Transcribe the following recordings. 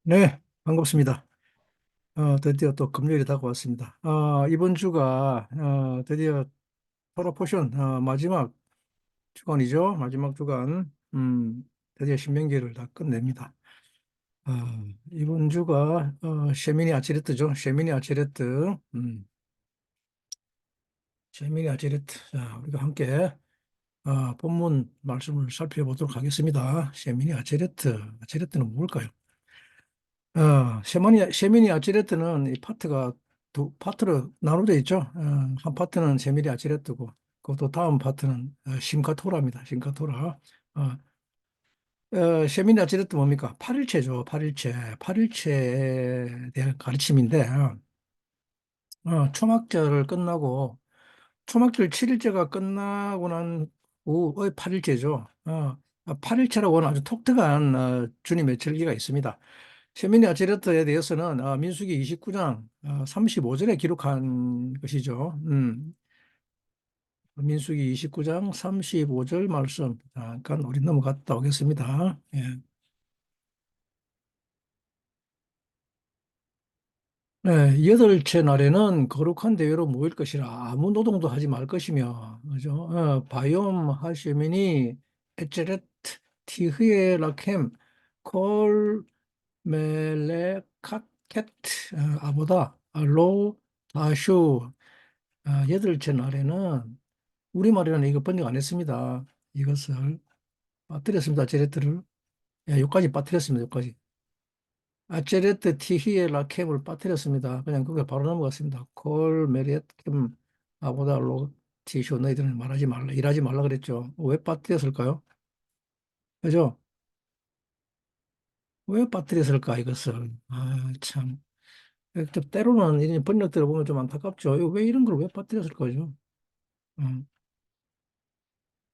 네, 반갑습니다. 드디어 또 금요일이 다가왔습니다. 이번 주가 드디어 토라포션 마지막 주간이죠. 마지막 주간. 드디어 신명기를 다 끝냅니다. 이번 주가 셰미니 아치레트죠. 셰미니 아치레트. 셰미니 아치레트. 자, 우리가 함께 본문 말씀을 살펴보도록 하겠습니다. 셰미니 아치레트. 아치레트는 뭘까요? 셰미니 아치레트는 이 파트가 두 파트로 나눠져 있죠. 한 파트는 셰미니 아치레트고, 그것도 다음 파트는 심카토라입니다. 심카토라. 어, 셰미니 아치레트 뭡니까? 8일체죠. 8일체. 8일체에 대한 가르침인데, 초막절을 끝나고, 초막절 7일째가 끝나고 난 후의 8일째죠. 8일째라고 하는 아주 독특한 주님의 절기가 있습니다. 세미니 아치레트에 대해서는 민수기 29장 35절에 기록한 것이죠. 민수기 29장 35절 말씀 잠깐 우리 넘어갔다 오겠습니다. 예. 네, 여덟째 날에는 거룩한 대회로 모일 것이라 아무 노동도 하지 말 것이며, 그죠? 바이옴 하시미니 에체렛 티흐에 라켐 콜 멜레카켓 아보다 로 다슈. 여덟째 날에는 우리말에는 이거 번역 안 했습니다. 이것을 빠뜨렸습니다. 제레트를. 예, 여기까지 빠뜨렸습니다. 여기까지. 아체레트 티히에 라켐을 빠뜨렸습니다. 그냥 그게 바로 넘어갔습니다. 콜 메리엣 캠 아보다 로 티쇼 너희들은 말하지 말라 일하지 말라 그랬죠. 왜 빠뜨렸을까요? 그죠? 왜 빠뜨렸을까 이것을. 참. 때로는 이런 번역들을 보면 좀 안타깝죠. 이거 왜 이런 걸 왜 빠뜨렸을 거죠? 음.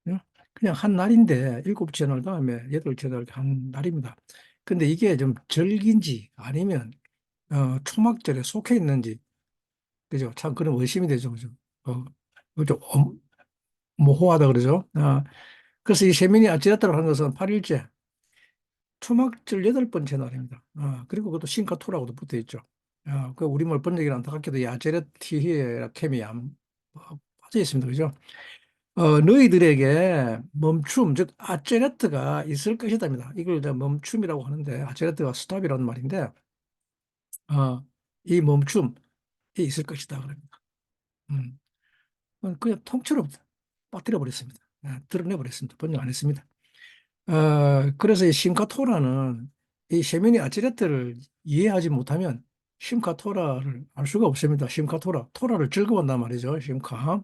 예? 그냥 한 날인데 일곱 채널 다음에 여덟 채널 한 날입니다. 근데 이게 좀 절기인지 아니면 초막절에 속해 있는지 그죠? 참 그런 의심이 되죠, 그죠? 어, 좀 모호하다 그러죠. 그래서 이 세민이 아찌라타라고 하는 것은 8일째 초막절 여덟 번째 날입니다. 그리고 그것도 신카토라고도 붙어 있죠. 그 우리말 번역이 안타깝게도 이 아제르티히에 케미 안 빠져 있습니다, 그죠? 너희들에게 멈춤, 즉 아제레트가 있을 것이다입니다. 이걸 이제 멈춤이라고 하는데 아제레트가 스탑이라는 말인데 이 멈춤이 있을 것이다 그럽니다. 음, 그냥 통째로 빠뜨려 버렸습니다. 드러내 버렸습니다. 번역 안 했습니다. 그래서 이 심카토라는 이 세미니 아제레트를 이해하지 못하면 심카토라를 알 수가 없습니다. 심카토라, 토라를 즐거워한단 말이죠. 심카,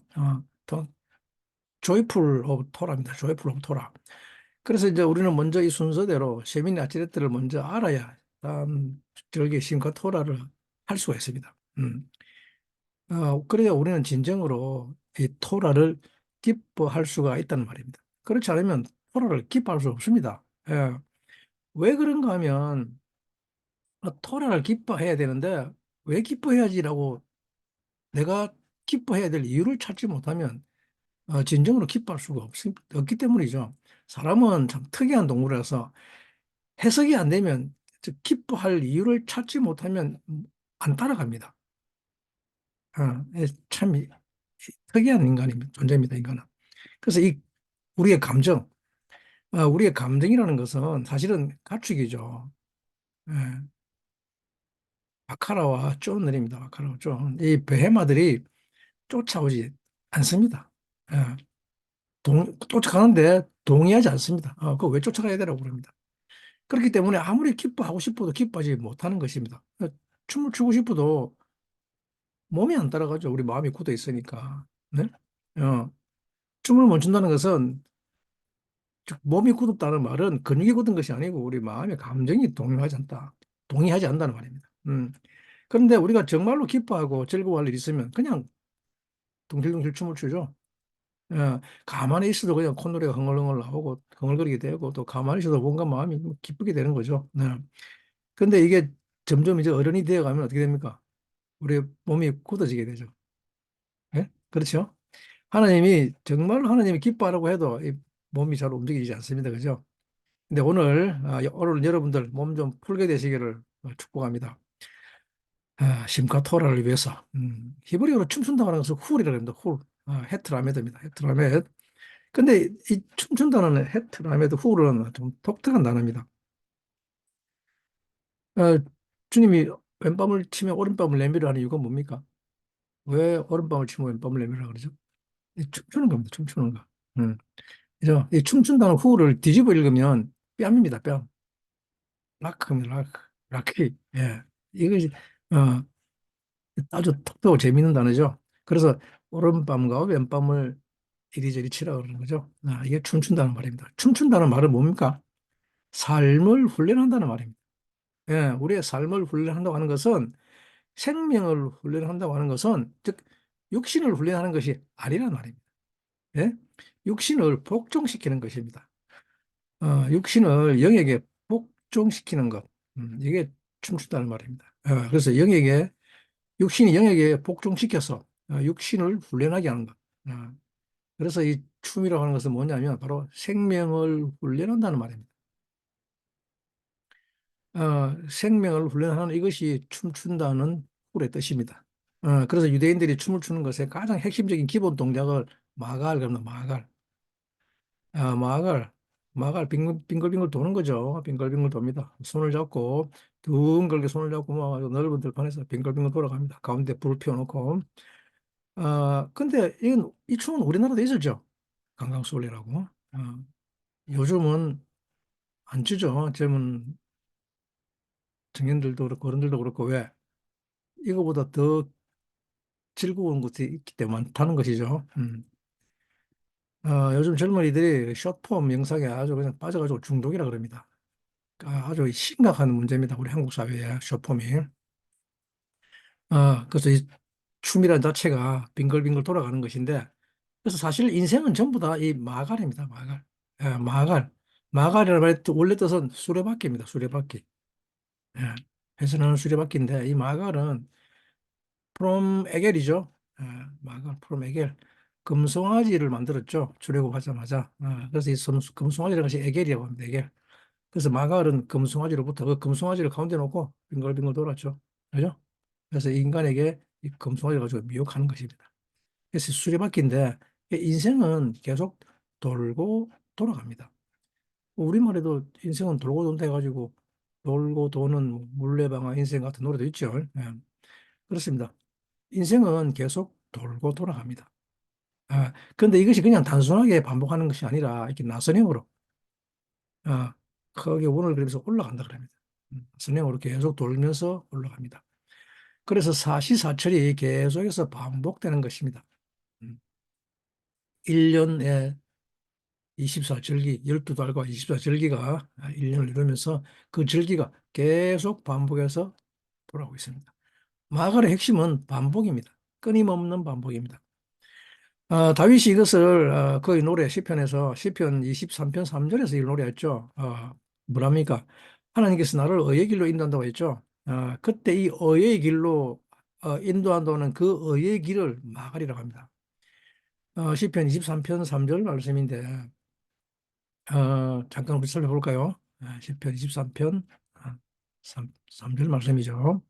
조이풀 오브 토라입니다. 조이풀 오브 토라. 그래서 이제 우리는 먼저 이 순서대로 세미니 아치레트를 먼저 알아야 다음 절기 신과 토라를 할 수가 있습니다. 그래야 우리는 진정으로 이 토라를 기뻐할 수가 있다는 말입니다. 그렇지 않으면 토라를 기뻐할 수 없습니다. 예. 왜 그런가 하면 토라를 기뻐해야 되는데 왜 기뻐해야지라고 내가 기뻐해야 될 이유를 찾지 못하면 진정으로 기뻐할 수가 없기 때문이죠. 사람은 참 특이한 동물이라서 해석이 안 되면 즉 기뻐할 이유를 찾지 못하면 안 따라갑니다. 참 특이한 인간입니다. 존재입니다, 인간은. 그래서 이 우리의 감정, 우리의 감정이라는 것은 사실은 가축이죠. 예, 바카라와 쫀들입니다. 바카라와 쫀. 이 베헤마들이 쫓아오지 않습니다. 예, 쫓아가는데 동의하지 않습니다. 그거 왜 쫓아가야 되라고 그럽니다. 그렇기 때문에 아무리 기뻐하고 싶어도 기뻐하지 못하는 것입니다. 춤을 추고 싶어도 몸이 안 따라가죠. 우리 마음이 굳어 있으니까. 네? 어, 춤을 못 춘다는 것은 즉 몸이 굳었다는 말은 근육이 굳은 것이 아니고 우리 마음의 감정이 동요하지 않다. 동의하지 않는다는 말입니다. 그런데 우리가 정말로 기뻐하고 즐거워할 일이 있으면 그냥 둥실둥실 춤을 추죠. 가만히 있어도 그냥 콧노래가 흥얼흥얼 나오고 흥얼거리게 되고 또 가만히 있어도 뭔가 마음이 기쁘게 되는 거죠. 네. 근데 이게 점점 이제 어른이 되어 가면 어떻게 됩니까? 우리 몸이 굳어지게 되죠. 예? 그렇죠? 하나님이 정말로 하나님이 기뻐하라고 해도 이 몸이 잘 움직이지 않습니다. 그죠? 근데 오늘 여러분들 몸 좀 풀게 되시기를 축복합니다. 심카토라를 위해서. 히브리어로 춤춘다고 하는 것은 훌이라고 합니다. 훌. 헤트라메드입니다. 헤트라메드. 근데 이 춤춘다는 헤트라메드 훌은 좀 독특한 단어입니다. 어, 주님이 왼밤을 치면 오른밤을 내밀으 하는 이유가 뭡니까? 왜 오른밤을 치면 왼밤을 내밀으라 그러죠? 춤추는 겁니다. 춤추는 거. 음. 그죠? 이 춤춘다는 후를 뒤집어 읽으면 뺨입니다. 뺨. 라크입니다. 라크. 라키. 예. 이것이 어, 아주 톡톡하고 재미있는 단어죠. 그래서 오른밤과 왼밤을 이리저리 치라 그러는 거죠. 이게 춤춘다는 말입니다. 춤춘다는 말은 뭡니까? 삶을 훈련한다는 말입니다. 예, 우리의 삶을 훈련한다고 하는 것은 생명을 훈련한다고 하는 것은 즉 육신을 훈련하는 것이 아니란 말입니다. 예? 육신을 복종시키는 것입니다. 육신을 영에게 복종시키는 것. 이게 춤춘다는 말입니다. 그래서 육신이 영에게 복종시켜서 육신을 훈련하게 하는 것. 어, 그래서 이 춤이라고 하는 것은 뭐냐면 바로 생명을 훈련한다는 말입니다. 생명을 훈련하는 이것이 춤춘다는 꿀의 뜻입니다. 그래서 유대인들이 춤을 추는 것의 가장 핵심적인 기본 동작을 마갈 그럽니다. 마갈. 마갈. 마갈 빙글빙글 도는 거죠. 빙글빙글 돕니다. 손을 잡고 둥글게 손을 잡고 막 넓은 들판에서 빙글빙글 돌아갑니다. 가운데 불을 피워놓고. 근데 이 춤은 우리나라도 있었죠. 강강수월래라고. 요즘은 안 추죠. 젊은 청년들도 그렇고 어른들도 그렇고 왜? 이거보다 더 즐거운 것이 있기 때문에 많다는 것이죠. 요즘 젊은이들이 숏폼 영상에 아주 그냥 빠져가지고 중독이라 그럽니다. 아주 심각한 문제입니다. 우리 한국 사회에 숏폼이. 그래서 이 춤이라는 자체가 빙글빙글 돌아가는 것인데 그래서 사실 인생은 전부 다 이 마갈입니다. 마갈. 마갈. 마갈이라는 말의 원래 뜻은 수레바퀴입니다. 수레바퀴. 예. 회전하는 수레바퀴인데 이 마갈은 프롬 에겔이죠. 마갈 프롬 에겔. 금송아지를 만들었죠. 출애굽하자마자. 그래서 이 금송아지라는 것이 에겔이라고 합니다. 에겔. 그래서 마갈은 금송아지로부터 그 금송아지를 가운데 놓고 빙글빙글 돌았죠. 그죠? 그래서 인간에게 이 금송아지를 가지고 미혹하는 것입니다. 그래서 수레바퀴인데 인생은 계속 돌고 돌아갑니다. 우리말에도 인생은 돌고 돈다 해가지고 돌고 도는 뭐 물레방아 인생 같은 노래도 있죠. 예. 그렇습니다. 인생은 계속 돌고 돌아갑니다. 그런데 이것이 그냥 단순하게 반복하는 것이 아니라 이렇게 나선형으로 아, 크게 원을 그리면서 올라간다 그럽니다. 나선형으로 계속 돌면서 올라갑니다. 그래서 사시사철이 계속해서 반복되는 것입니다. 음, 1년에 24절기, 12달과 24절기가 1년을 이루면서 그 절기가 계속 반복해서 돌아오고 있습니다. 마갈의 핵심은 반복입니다. 끊임없는 반복입니다. 다윗이 이것을 거의 노래 시편에서 시편 23편 3절에서 이 노래했죠. 뭐랍니까? 하나님께서 나를 의의 길로 인도한다고 했죠. 그때 이 의의 길로 인도한다는 그 의의 길을 마갈이라고 합니다. 시편 23편 3절 말씀인데 잠깐 우리 살펴볼까요? 시편 23편 3절 말씀이죠.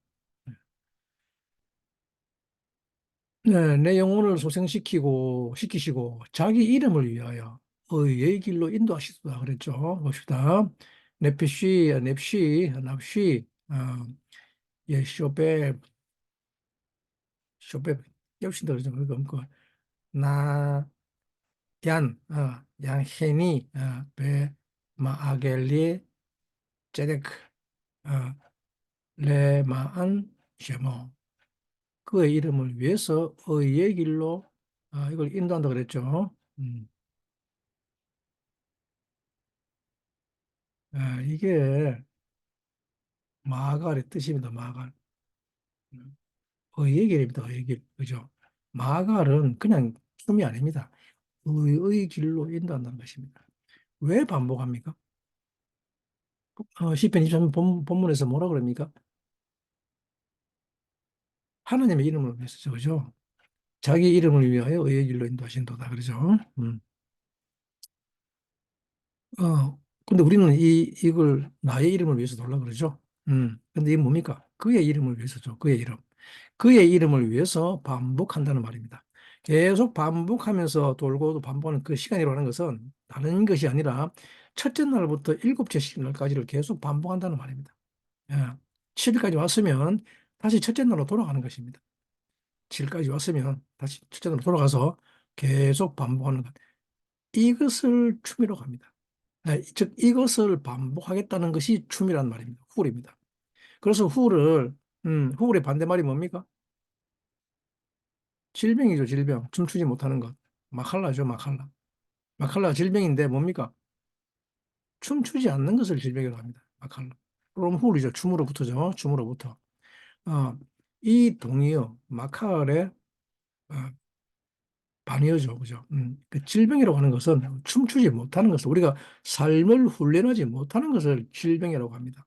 네, 내 영혼을 시키시고 자기 이름을 위하여 의의 길로 인도하시다 그랬죠. 봅시다. 납시, 쇼베, 쇼베, 역시도 그러죠. 그러니까 나, 양헤니, 마아겔리, 제데크, 어, 레마안, 쉐모. 그의 이름을 위해서 의의 길로 이걸 인도한다 그랬죠. 이게 마갈의 뜻입니다. 마갈. 음, 의의 길입니다. 의의 길. 그죠? 마갈은 그냥 춤이 아닙니다. 의의 길로 인도한다는 것입니다. 왜 반복합니까? 시편 23편 본문에서 뭐라 그럽니까? 하나님의 이름을 위해서죠. 그죠? 자기 이름을 위하여 의의 길로 인도하신도다. 그러죠? 근데 우리는 이걸 나의 이름을 위해서 돌라 그러죠? 근데 이게 뭡니까? 그의 이름을 위해서죠. 그의 이름. 그의 이름을 위해서 반복한다는 말입니다. 계속 반복하면서 돌고 도 반복하는 그 시간이라고 하는 것은 다른 것이 아니라 첫째 날부터 일곱째 날까지를 계속 반복한다는 말입니다. 예. 7일까지 왔으면 다시 첫째 날로 돌아가는 것입니다. 7일까지 왔으면 다시 첫째 날로 돌아가서 계속 반복하는 것. 이것을 춤이라고 합니다. 예, 즉 이것을 반복하겠다는 것이 춤이란 말입니다. 훌입니다. 그래서 훌의 반대말이 뭡니까? 질병이죠, 질병. 춤추지 못하는 것. 마칼라죠, 마칼라. 마칼라가 질병인데 뭡니까? 춤추지 않는 것을 질병이라고 합니다. 마칼라. 그럼 훌이죠. 춤으로부터죠. 춤으로부터. 어, 이 동의어, 마칼의 어, 반의어죠. 그죠? 그 질병이라고 하는 것은 춤추지 못하는 것을, 우리가 삶을 훈련하지 못하는 것을 질병이라고 합니다.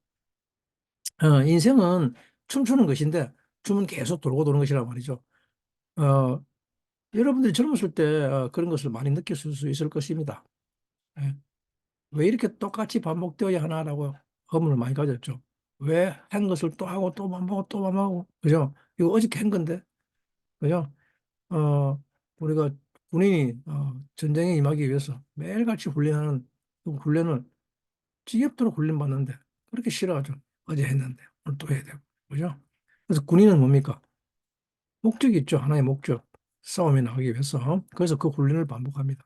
인생은 춤추는 것인데, 춤은 계속 돌고 도는 것이란 말이죠. 어, 여러분들이 젊었을 때 그런 것을 많이 느끼실 수 있을 것입니다. 예. 왜 이렇게 똑같이 반복되어야 하나라고 의문을 많이 가졌죠. 왜 한 것을 또 하고 또 반복하고 또 반복하고, 그죠? 이거 어저께 한 건데, 그죠? 어, 우리가 군인이 전쟁에 임하기 위해서 매일같이 훈련하는 그 훈련을 지겹도록 훈련받는데 그렇게 싫어하죠. 어제 했는데 오늘 또 해야 되고, 그죠? 그래서 군인은 뭡니까? 목적이 있죠. 하나의 목적. 싸움에 나가기 위해서. 그래서 그 훈련을 반복합니다.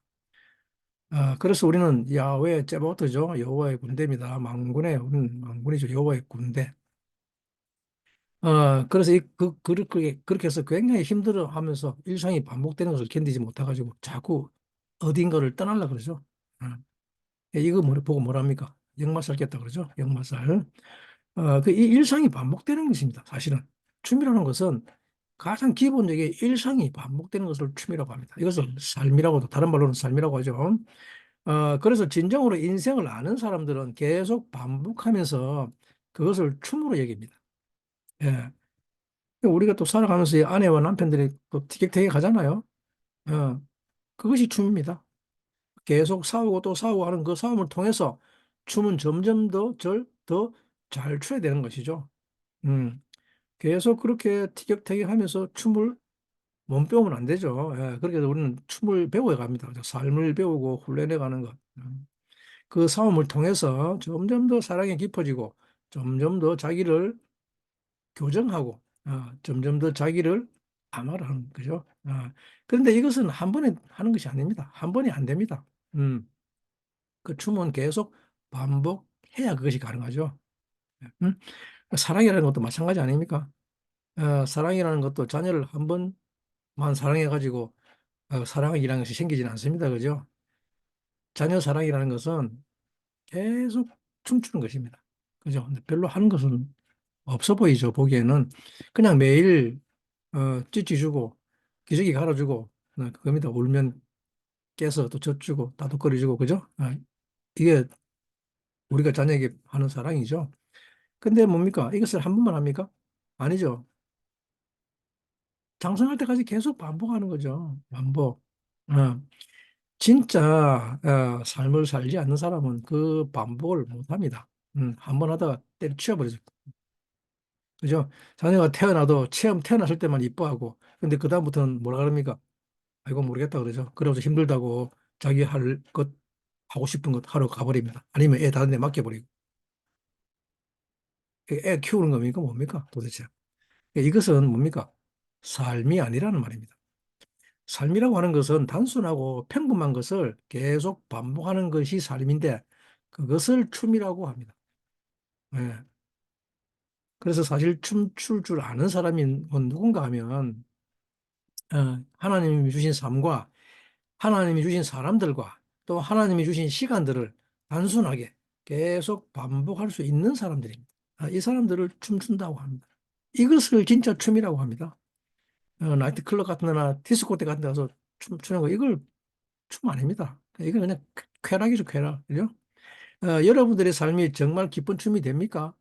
그래서 우리는 야훼 제바오트죠. 여호와의 군대입니다. 망군의 우리는 망군이죠. 여호와의 군대. 그래서 그렇게 해서 굉장히 힘들어하면서 일상이 반복되는 것을 견디지 못해가지고 자꾸 어딘가를 떠나려 그러죠. 어, 이거 보고 뭐랍니까? 역마살 깼다 그러죠. 역마살. 이 일상이 반복되는 것입니다. 사실은 춤이라는 것은 가장 기본적인 일상이 반복되는 것을 춤이라고 합니다. 이것을 삶이라고도 다른 말로는 삶이라고 하죠. 그래서 진정으로 인생을 아는 사람들은 계속 반복하면서 그것을 춤으로 여깁니다. 예. 우리가 또 살아가면서 이 아내와 남편들이 또 티격태격 하잖아요. 어, 그것이 춤입니다. 계속 싸우고 또 싸우고 하는 그 싸움을 통해서 춤은 점점 더 잘 춰야 되는 것이죠. 음, 계속 그렇게 티격태격 하면서 춤을 못 배우면 안 되죠. 예, 그렇게 해서 우리는 춤을 배워야 갑니다. 삶을 배우고 훈련해 가는 것. 그 싸움을 통해서 점점 더 사랑이 깊어지고 점점 더 자기를 교정하고 점점 더 자기를 강화를 하는 거죠. 그런데 이것은 한 번에 하는 것이 아닙니다. 한 번이 안 됩니다. 음, 그 춤은 계속 반복해야 그것이 가능하죠. 음? 사랑이라는 것도 마찬가지 아닙니까? 사랑이라는 것도 자녀를 한 번만 사랑해가지고 사랑이라는 것이 생기지는 않습니다. 그죠? 자녀 사랑이라는 것은 계속 춤추는 것입니다. 그죠? 근데 별로 하는 것은 없어 보이죠. 보기에는 그냥 매일 찌찌 주고 기저귀 갈아주고 그겁니다. 울면 깨서 또 젖주고 따독거려주고 그죠? 이게 우리가 자녀에게 하는 사랑이죠. 근데 뭡니까? 이것을 한 번만 합니까? 아니죠. 장성할 때까지 계속 반복하는 거죠. 반복. 어, 진짜 삶을 살지 않는 사람은 그 반복을 못 합니다. 한 번 하다가 때려치워버리죠. 그죠? 자녀가 태어나도 처음 태어났을 때만 이뻐하고 근데 그다음부터는 뭐라 그럽니까? 아이고 모르겠다 그러죠. 그러면서 힘들다고 자기 할 것, 하고 싶은 것 하러 가버립니다. 아니면 애 다른 데 맡겨버리고. 애 키우는 겁니까? 뭡니까? 도대체. 이것은 뭡니까? 삶이 아니라는 말입니다. 삶이라고 하는 것은 단순하고 평범한 것을 계속 반복하는 것이 삶인데 그것을 춤이라고 합니다. 예. 그래서 사실 춤출 줄 아는 사람이 누군가 하면 하나님이 주신 삶과 하나님이 주신 사람들과 또 하나님이 주신 시간들을 단순하게 계속 반복할 수 있는 사람들입니다. 이 사람들을 춤춘다고 합니다. 이것을 진짜 춤이라고 합니다. 나이트클럽 같은 데나 디스코테 같은 데 가서 춤추는 거, 이걸 춤 아닙니다. 이건 그냥 쾌락이죠, 쾌락. 그죠? 여러분들의 삶이 정말 기쁜 춤이 됩니까?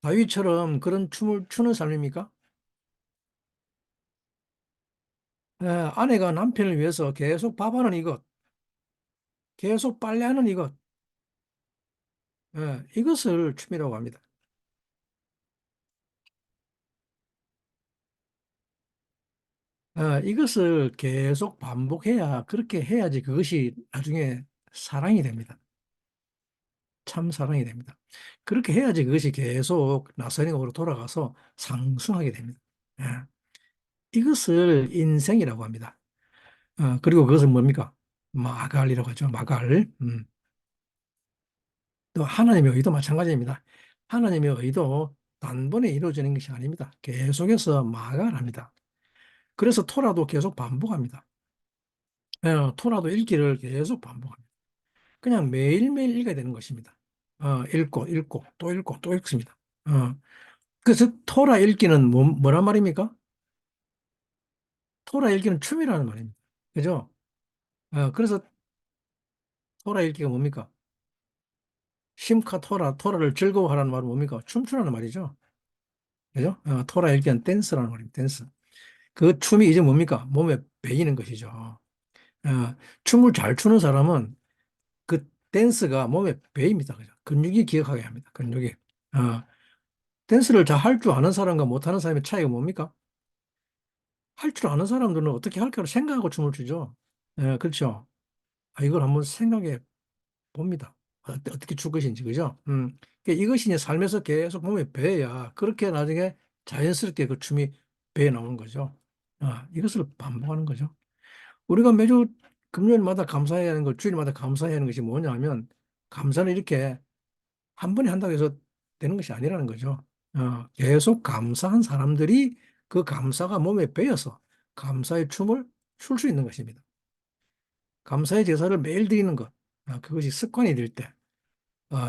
다윗처럼 그런 춤을 추는 삶입니까? 아내가 남편을 위해서 계속 밥하는 이것, 계속 빨래하는 이것, 이것을 춤이라고 합니다. 이것을 계속 반복해야, 그렇게 해야지 그것이 나중에 사랑이 됩니다. 참 사랑이 됩니다. 그렇게 해야지 그것이 계속 나선형으로 돌아가서 상승하게 됩니다. 예. 이것을 인생이라고 합니다. 그리고 그것은 뭡니까? 마갈이라고 하죠. 마갈. 또 하나님의 의도 마찬가지입니다. 하나님의 의도 단번에 이루어지는 것이 아닙니다. 계속해서 마갈합니다. 그래서 토라도 계속 반복합니다. 토라도 읽기를 계속 반복합니다. 그냥 매일매일 읽어야 되는 것입니다. 읽고, 또 읽고, 또 읽습니다. 어, 그래서 토라 읽기는 뭐란 말입니까? 토라 읽기는 춤이라는 말입니다. 그죠? 그래서 토라 읽기가 뭡니까? 심카 토라, 토라를 즐거워하라는 말은 뭡니까? 춤추라는 말이죠. 그죠? 토라 읽기는 댄스라는 말입니다. 댄스. 그 춤이 이제 뭡니까? 몸에 배이는 것이죠. 춤을 잘 추는 사람은 그 댄스가 몸에 배입니다. 그죠? 근육이 기억하게 합니다. 근육이. 어, 댄스를 잘 할 줄 아는 사람과 못하는 사람의 차이가 뭡니까? 할 줄 아는 사람들은 어떻게 할까를 생각하고 춤을 추죠. 그렇죠. 이걸 한번 생각해 봅니다. 어떻게 출 것인지, 그죠? 그러니까 이것이 이제 삶에서 계속 몸에 배야 그렇게 나중에 자연스럽게 그 춤이 배에 나오는 거죠. 이것을 반복하는 거죠. 우리가 매주 금요일마다 감사해야 하는 것, 주일마다 감사해야 하는 것이 뭐냐 하면, 감사는 이렇게 한 번에 한다고 해서 되는 것이 아니라는 거죠. 계속 감사한 사람들이 그 감사가 몸에 배어서 감사의 춤을 출 수 있는 것입니다. 감사의 제사를 매일 드리는 것, 그것이 습관이 될 때,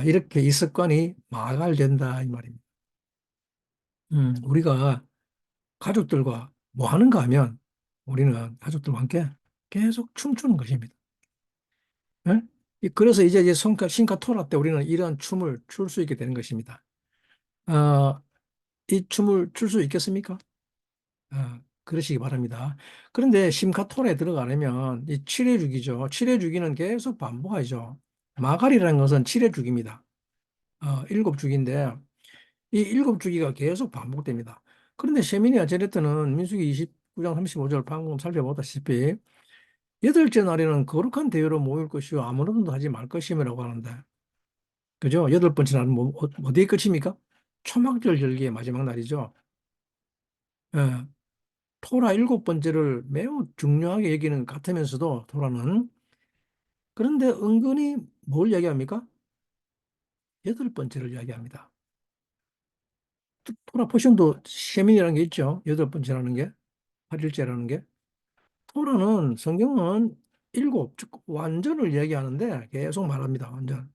이렇게 이 습관이 마갈된다 이 말입니다. 우리가 가족들과 뭐 하는가 하면 우리는 가족들과 함께 계속 춤추는 것입니다. 예? 그래서 이제 신카 토라 때 우리는 이러한 춤을 출 수 있게 되는 것입니다. 어, 이 춤을 출 수 있겠습니까? 그러시기 바랍니다. 그런데 심카토라에 들어가려면 이 7회 주기죠. 7회 주기는 계속 반복하죠. 마갈이라는 것은 7회 주기입니다. 7주기인데 이 7주기가 계속 반복됩니다. 그런데 세미니 아제레트는 민수기 29장 35절 방금 살펴보다시피 여덟째 날에는 거룩한 대회로 모일 것이요 아무것도 하지 말 것임이라고 하는데, 그죠? 여덟 번째 날은 어디에 끝입니까? 초막절 절기의 마지막 날이죠. 예, 토라 7번째를 매우 중요하게 여기는 것 같으면서도 토라는, 그런데 은근히 뭘 이야기합니까? 8번째를 이야기합니다. 토라 포션도 세민이라는 게 있죠. 8번째라는 게, 8일째라는 게. 토라는 성경은 일곱, 즉 완전을 이야기하는데 계속 말합니다. 완전.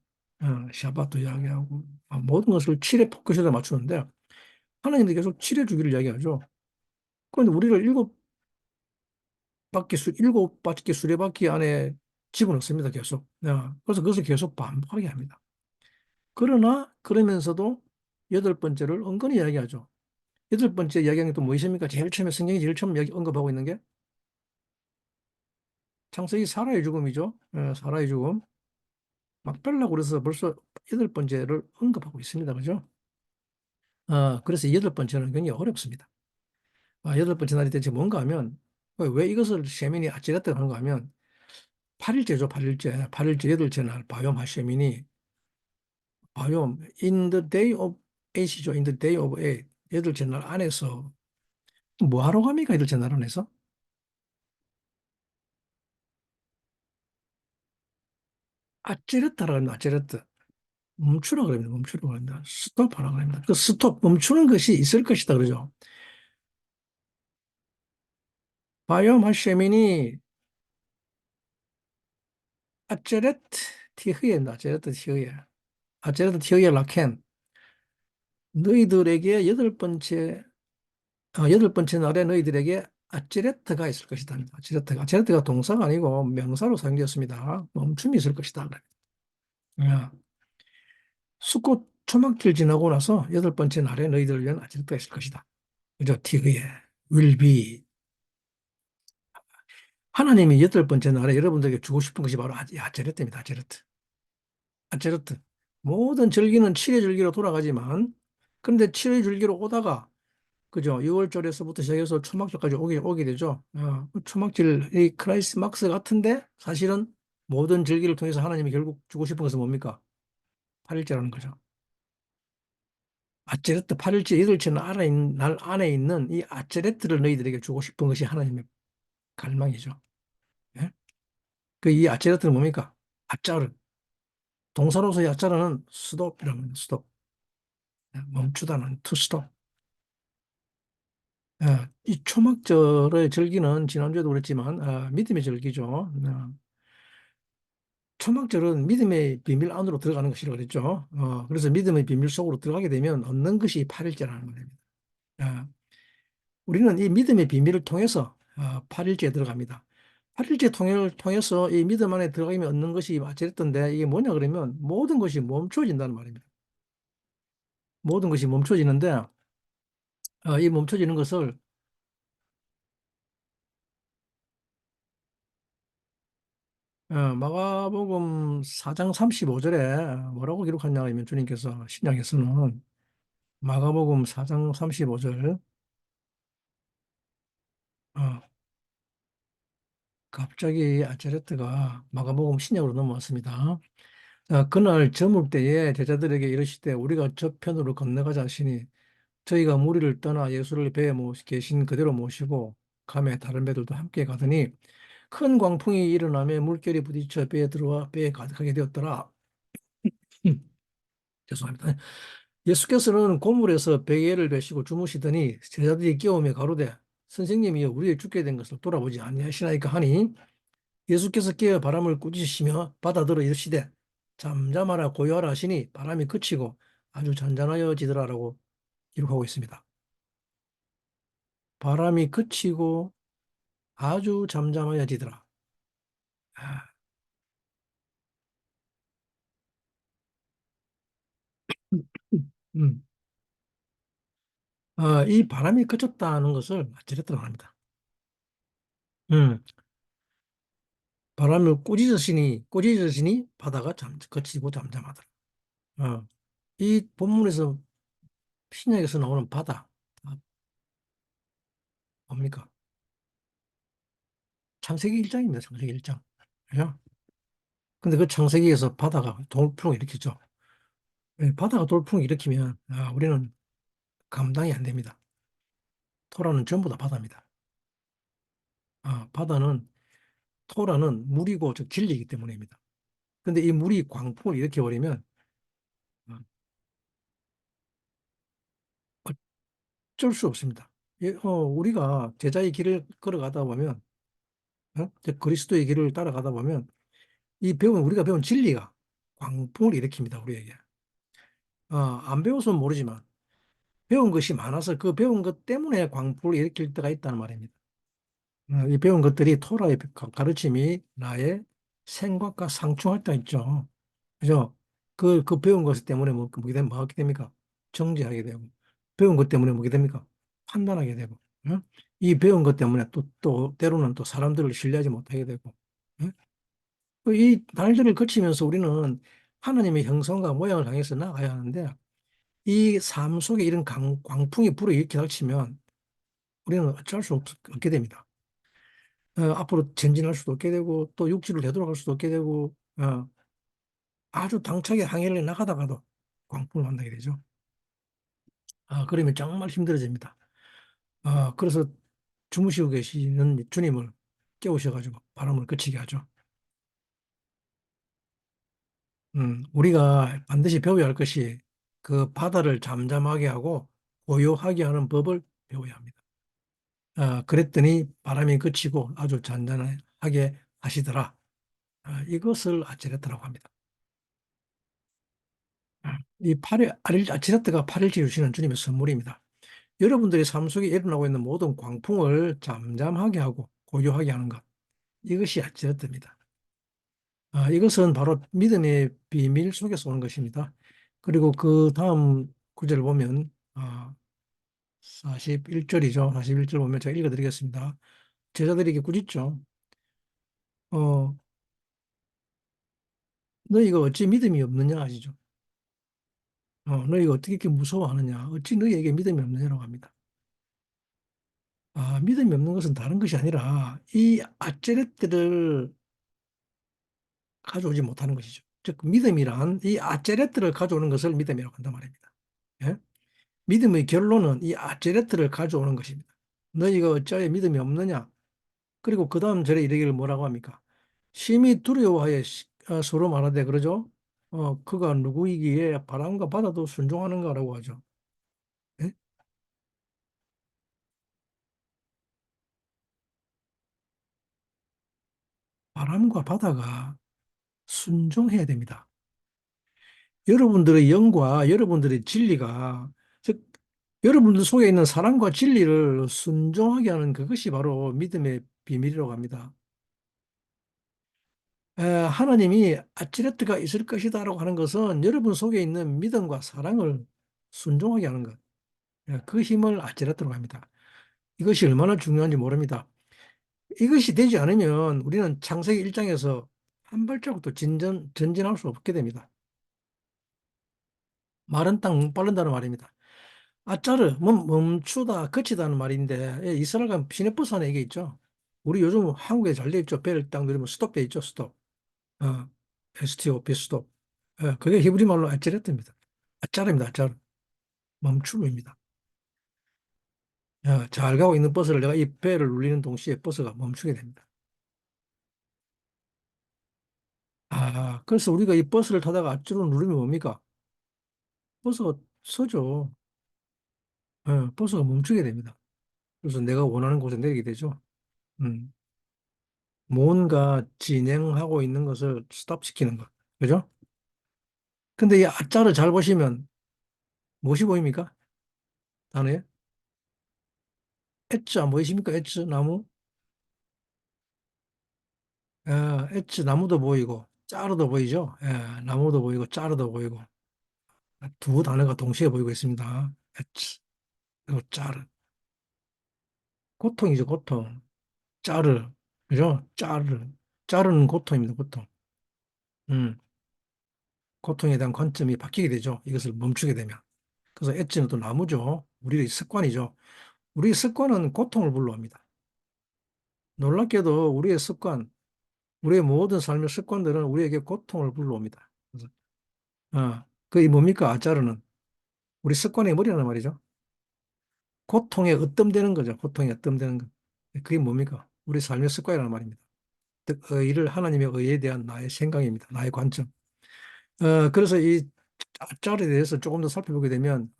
샤바도 이야기하고 모든 것을 7의 포커스에 맞추는데 하나님도 계속 7의 주기를 이야기하죠. 그런데 우리를 일곱 바퀴 수레바퀴 안에 집어넣습니다. 계속. 그래서 그것을 계속 반복하게 합니다. 그러나 그러면서도 8번째를 은근히 이야기하죠. 8번째 이야기하는 게 또 무엇입니까? 제일 처음에 성경이 제일 처음 언급하고 있는 게 창세기 사라의 죽음이죠. 사라의 죽음. 막별라고 그래서 벌써 8번째를 언급하고 있습니다. 그죠? 그래서 8번째는 굉장히 어렵습니다. 8번째 날이 대체 뭔가 하면, 왜 이것을 셰민이 아찔했다고 하는가 하면, 8일째죠, 8일째. 8일째, 8째 날, 바욤 하셰민이, 바욤, in the day of eight이죠. in the day of eight. 8째 날 안에서, 뭐 하러 갑니까? 8째 날 안에서? 아찌르타라는 아찌르트. 멈추라 그럽니다. 멈추라 그럽니다. 스톱하라 그럽니다. 그 스톱, 멈추는 것이 있을 것이다. 그러죠. 바욤 하셰민이 아제레트 티흐에 아제레트 티흐에 아제레트 티흐에 라켄 너희들에게 8번째 날에 너희들에게 아제레트가 있을 것이다. 아제레트가 동사가 아니고 명사로 사용되었습니다. 멈춤이 있을 것이다. 야, 수꽃 초막길 지나고 나서 8번째 날에 너희들을 위한 아제레트가 있을 것이다. 그죠? 티흐에 will be. 하나님이 8번째 날에 여러분들에게 주고 싶은 것이 바로 아제레트입니다. 아제레트. 아제르트. 모든 절기는 칠의 절기로 돌아가지만, 그런데 칠의 절기로 오다가, 그죠? 6월절에서부터 시작해서 초막절까지 오게 되죠. 그 초막절, 이 크라이스마스 같은데, 사실은 모든 절기를 통해서 하나님이 결국 주고 싶은 것은 뭡니까? 8일째라는 거죠. 아체레트 8일째, 8일째 날 안에 있는 이 아체레트를 너희들에게 주고 싶은 것이 하나님의 갈망이죠. 예? 그 이 아체레트는 뭡니까? 아짜르. 동사로서의 아짜르는 스톱이라는 스톱. 멈추다는 to stop. 이 초막절의 절기는 지난주에도 그랬지만 믿음의 절기죠. 초막절은 믿음의 비밀 안으로 들어가는 것이라고 그랬죠. 그래서 믿음의 비밀 속으로 들어가게 되면 얻는 것이 8일째라는 겁니다. 어, 우리는 이 믿음의 비밀을 통해서 8일째에 들어갑니다. 8일째 통해서 이 믿음 안에 들어가면 얻는 것이 맞랬던데 이게 뭐냐 그러면 모든 것이 멈춰진다는 말입니다. 모든 것이 멈춰지는데 이 멈춰지는 것을 마가복음 4장 35절에 뭐라고 기록하냐 하면 주님께서 신약에서는 마가복음 4장 35절 갑자기 아차레트가 마가복음 신약으로 넘어왔습니다. 자, 그날 저물 때에 제자들에게 이르시되 우리가 저편으로 건너가자 하시니 저희가 무리를 떠나 예수를 배에 계신 그대로 모시고 감에 다른 배들도 함께 가더니 큰 광풍이 일어나며 물결이 부딪혀 배에 들어와 배에 가득하게 되었더라. 죄송합니다. 예수께서는 고물에서 베개를 베시고 주무시더니 제자들이 깨우며 가로되 선생님이여 우리의 죽게 된 것을 돌아보지 아니하시나이까 하니 예수께서 깨어 바람을 꾸짖으시며 바다더러 이르시되 잠잠하라 고요하라 하시니 바람이 그치고 아주 잔잔하여지더라라고 기록하고 있습니다. 바람이 그치고 아주 잠잠하여지더라. 아, 음. 이 바람이 그쳤다는 것을 아찔했다고 합니다. 음. 바람을 꾸짖으시니 바다가 그치고 잠잠하더라. 어. 이 본문에서 신약에서 나오는 바다 뭡니까? 창세기 1장입니다. 창세기 1장. 그죠? 근데 그 창세기에서 바다가 돌풍을 일으키죠. 바다가 돌풍을 일으키면 우리는 감당이 안 됩니다. 토라는 전부 다 바다입니다. 바다는 토라는 물이고 저 길이기 때문입니다. 근데 이 물이 광풍을 일으켜버리면 어, 어쩔 수 없습니다. 우리가 제자의 길을 걸어가다 보면 저 그리스도의 길을 따라가다 보면 우리가 배운 진리가 광풍을 일으킵니다. 우리에게. 안 배워서는 모르지만 배운 것이 많아서 그 배운 것 때문에 광풍을 일으킬 때가 있다는 말입니다. 이 배운 것들이 토라의 가르침이 나의 생각과 상충할 때가 있죠. 그죠? 그 배운 것 때문에 뭐 하게 됩니까? 정죄하게 되고. 배운 것 때문에 뭐게 됩니까? 판단하게 되고. 응? 이 배운 것 때문에 또 때로는 또 사람들을 신뢰하지 못하게 되고. 응? 이 날들을 거치면서 우리는 하나님의 형상과 모양을 향해서 나가야 하는데 이 삶 속에 이런 광풍이 불어일으켜 닥치면 우리는 어쩔 수 없게 됩니다. 앞으로 전진할 수도 없게 되고 또 육지를 되돌아갈 수도 없게 되고 아주 당차게 항해를 나가다가도 광풍을 만나게 되죠. 그러면 정말 힘들어집니다. 그래서 주무시고 계시는 주님을 깨우셔가지고 바람을 그치게 하죠. 우리가 반드시 배워야 할 것이 그 바다를 잠잠하게 하고 고요하게 하는 법을 배워야 합니다. 그랬더니 바람이 그치고 아주 잔잔하게 하시더라. 이것을 아치레트라고 합니다. 이 아치레트가 8일째 주시는 주님의 선물입니다. 여러분들의 삶 속에 일어나고 있는 모든 광풍을 잠잠하게 하고 고요하게 하는 것. 이것이 아치레트입니다. 이것은 바로 믿음의 비밀 속에서 오는 것입니다. 그리고 그 다음 구절을 보면 41절이죠. 41절 보면 제가 읽어드리겠습니다. 제자들에게 꾸짖죠. 어, 너희가 어찌 믿음이 없느냐 하시죠. 너희가 어떻게 이렇게 무서워하느냐? 어찌 너희에게 믿음이 없느냐라고 합니다. 믿음이 없는 것은 다른 것이 아니라 이 아체렛들을 가져오지 못하는 것이죠. 즉, 믿음이란 이 아체렛들을 가져오는 것을 믿음이라고 한단 말입니다. 예? 믿음의 결론은 이 아체렛들을 가져오는 것입니다. 너희가 어찌하여 믿음이 없느냐? 그리고 그 다음 절에 이르기를 뭐라고 합니까? 심히 두려워하여 서로 말하되 그러죠? 그가 누구이기에 바람과 바다도 순종하는가라고 하죠. 예? 바람과 바다가 순종해야 됩니다. 여러분들의 영과 여러분들의 진리가, 즉 여러분들 속에 있는 사랑과 진리를 순종하게 하는 그것이 바로 믿음의 비밀이라고 합니다. 하나님이 아치레트가 있을 것이다라고 하는 것은 여러분 속에 있는 믿음과 사랑을 순종하게 하는 것. 그 힘을 아치레트라고 합니다. 이것이 얼마나 중요한지 모릅니다. 이것이 되지 않으면 우리는 창세기 1장에서 한 발자국도 전진할 수 없게 됩니다. 마른 땅 빠른다는 말입니다. 아짜르, 멈추다, 그치다는 말인데, 이스라엘은 시내버스 안에 이게 있죠. 우리 요즘 한국에 잘 돼 있죠. 배를 딱 누르면 스톱 돼 있죠. 스톱. 어, STOP, 스톱. 그게 히브리 말로 아짜르입니다. 아짜르입니다. 아짜르. 멈춤입니다. 잘 가고 있는 버스를 내가 이 배를 눌리는 동시에 버스가 멈추게 됩니다. 그래서 우리가 이 버스를 타다가 앞줄을 누르면 뭡니까? 버스가 서죠. 버스가 멈추게 됩니다. 그래서 내가 원하는 곳에 내리게 되죠. 음, 뭔가 진행하고 있는 것을 스탑시키는 것. 그죠? 근데 이 아자를 잘 보시면 무엇이 보입니까? 단어에? 엣지 안 보이십니까? 엣지 나무? 엣지 나무도 보이고, 짜르도 보이죠? 나무도 보이고, 짜르도 보이고. 두 단어가 동시에 보이고 있습니다. 엣지, 그리고 짜르. 고통이죠, 고통. 짜르. 그죠? 짜르. 짜르는 고통입니다, 고통. 음, 고통에 대한 관점이 바뀌게 되죠. 이것을 멈추게 되면. 그래서 엣지는 또 나무죠. 우리의 습관이죠. 우리의 습관은 고통을 불러옵니다. 놀랍게도 우리의 습관, 우리의 모든 삶의 습관들은 우리에게 고통을 불러옵니다. 그래서, 그게 뭡니까? 아짜르는. 우리 습관의 머리라는 말이죠. 고통에 으뜸되는 거죠. 고통에 으뜸되는 것. 그게 뭡니까? 우리 삶의 습관이라는 말입니다. 즉, 의를 하나님의 의에 대한 나의 생각입니다. 나의 관점. 그래서 이 아짜르에 대해서 조금 더 살펴보게 되면,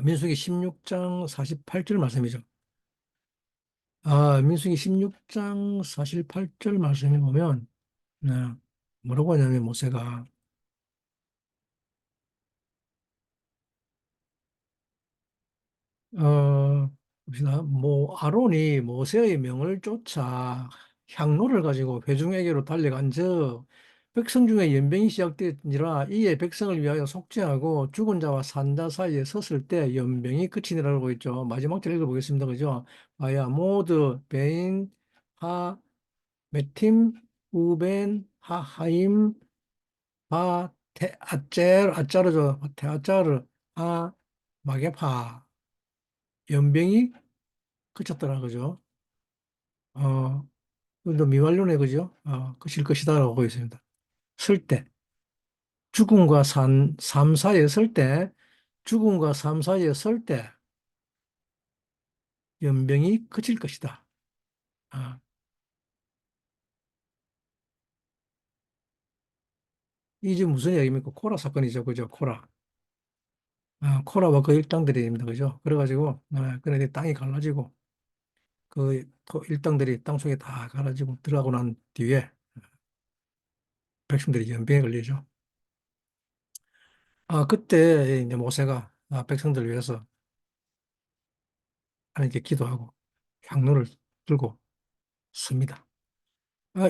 민수기 16장 48절 말씀이죠. 민수기 16장 48절 말씀에 보면, 네, 뭐라고 하냐면 모세가 봅시다. 아론이 모세의 명을 쫓아 향로를 가지고 회중에게로 달려간 즉 백성 중에 연병이 시작되니라 이에 백성을 위하여 속죄하고 죽은 자와 산 자 사이에 섰을 때 연병이 끝이니라고 있죠. 마지막 절 읽어보겠습니다. 그죠? 아야 모드 베인 하 메팀 우벤 하하임 바 테아젤 아짜르죠. 테아짜르 아 마게파 연병이 그쳤더라 그죠? 어, 또 미완료네 그죠? 그칠 것이다라고 하고 있습니다. 쓸 때, 죽음과 삶 사이에 설 때, 죽음과 삶 사이에 설 때, 연병이 그칠 것이다. 아, 이게 무슨 이야기입니까? 코라 사건이죠, 그죠? 코라. 코라와 그 일당들입니다, 그죠? 그래가지고, 그런데 땅이 갈라지고, 일당들이 땅 속에 다 갈라지고 들어가고 난 뒤에 백성들이 연병에 걸리죠. 그때 이제 모세가 백성들을 위해서 하나님께 기도하고 향로를 들고 섭니다.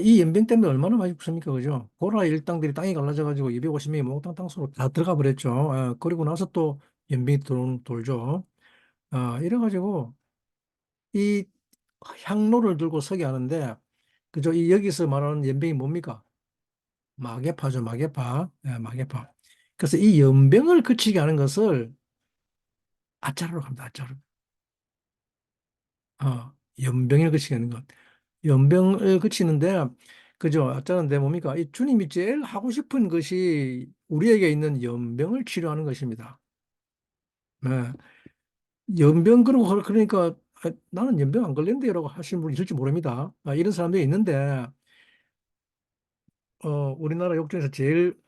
이 연병 때문에 얼마나 많이 죽습니까? 그죠? 고라 일당들이 땅이 갈라져가지고 250명이 몽땅 땅속으로 다 들어가 버렸죠. 그리고 나서 또 연병이 돌죠. 이래가지고 이 향로를 들고 서게 하는데, 그죠? 이 여기서 말하는 연병이 뭡니까? 마개파죠, 마개파. 마개파. 그래서 이 연병을 그치게 하는 것을 아짜르로 합니다. 아짜르. 연병을 그치게 하는 것. 연병을 그치는데, 그죠? 아짜르인데 뭡니까? 이 주님이 제일 하고 싶은 것이 우리에게 있는 연병을 치료하는 것입니다. 네. 연병 그러니까 나는 연병 안 걸린대요라고 하시는 분이 있을지 모릅니다. 이런 사람들이 있는데 우리나라 욕 중에서 제일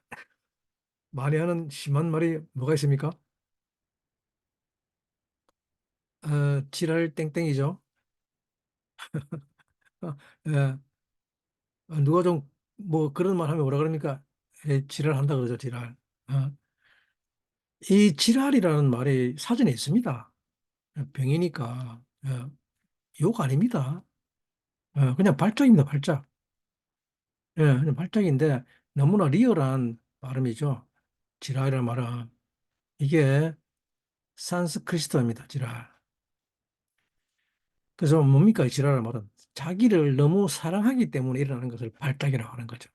많이 하는 심한 말이 뭐가 있습니까? 지랄 땡땡이죠. 어, 예. 누가 좀 뭐 그런 말 하면 뭐라 그럽니까? 지랄한다 그러죠, 지랄. 어, 이 지랄이라는 말이 사전에 있습니다. 병이니까 욕 아닙니다. 그냥 발작입니다, 발작. 그냥 발작인데 너무나 리얼한 발음이죠. 지랄이라는 말은 이게 산스크리트어입니다, 지랄. 그래서 뭡니까, 이 지랄이라는 말은 자기를 너무 사랑하기 때문에 일어나는 것을 발작이라고 하는 거죠.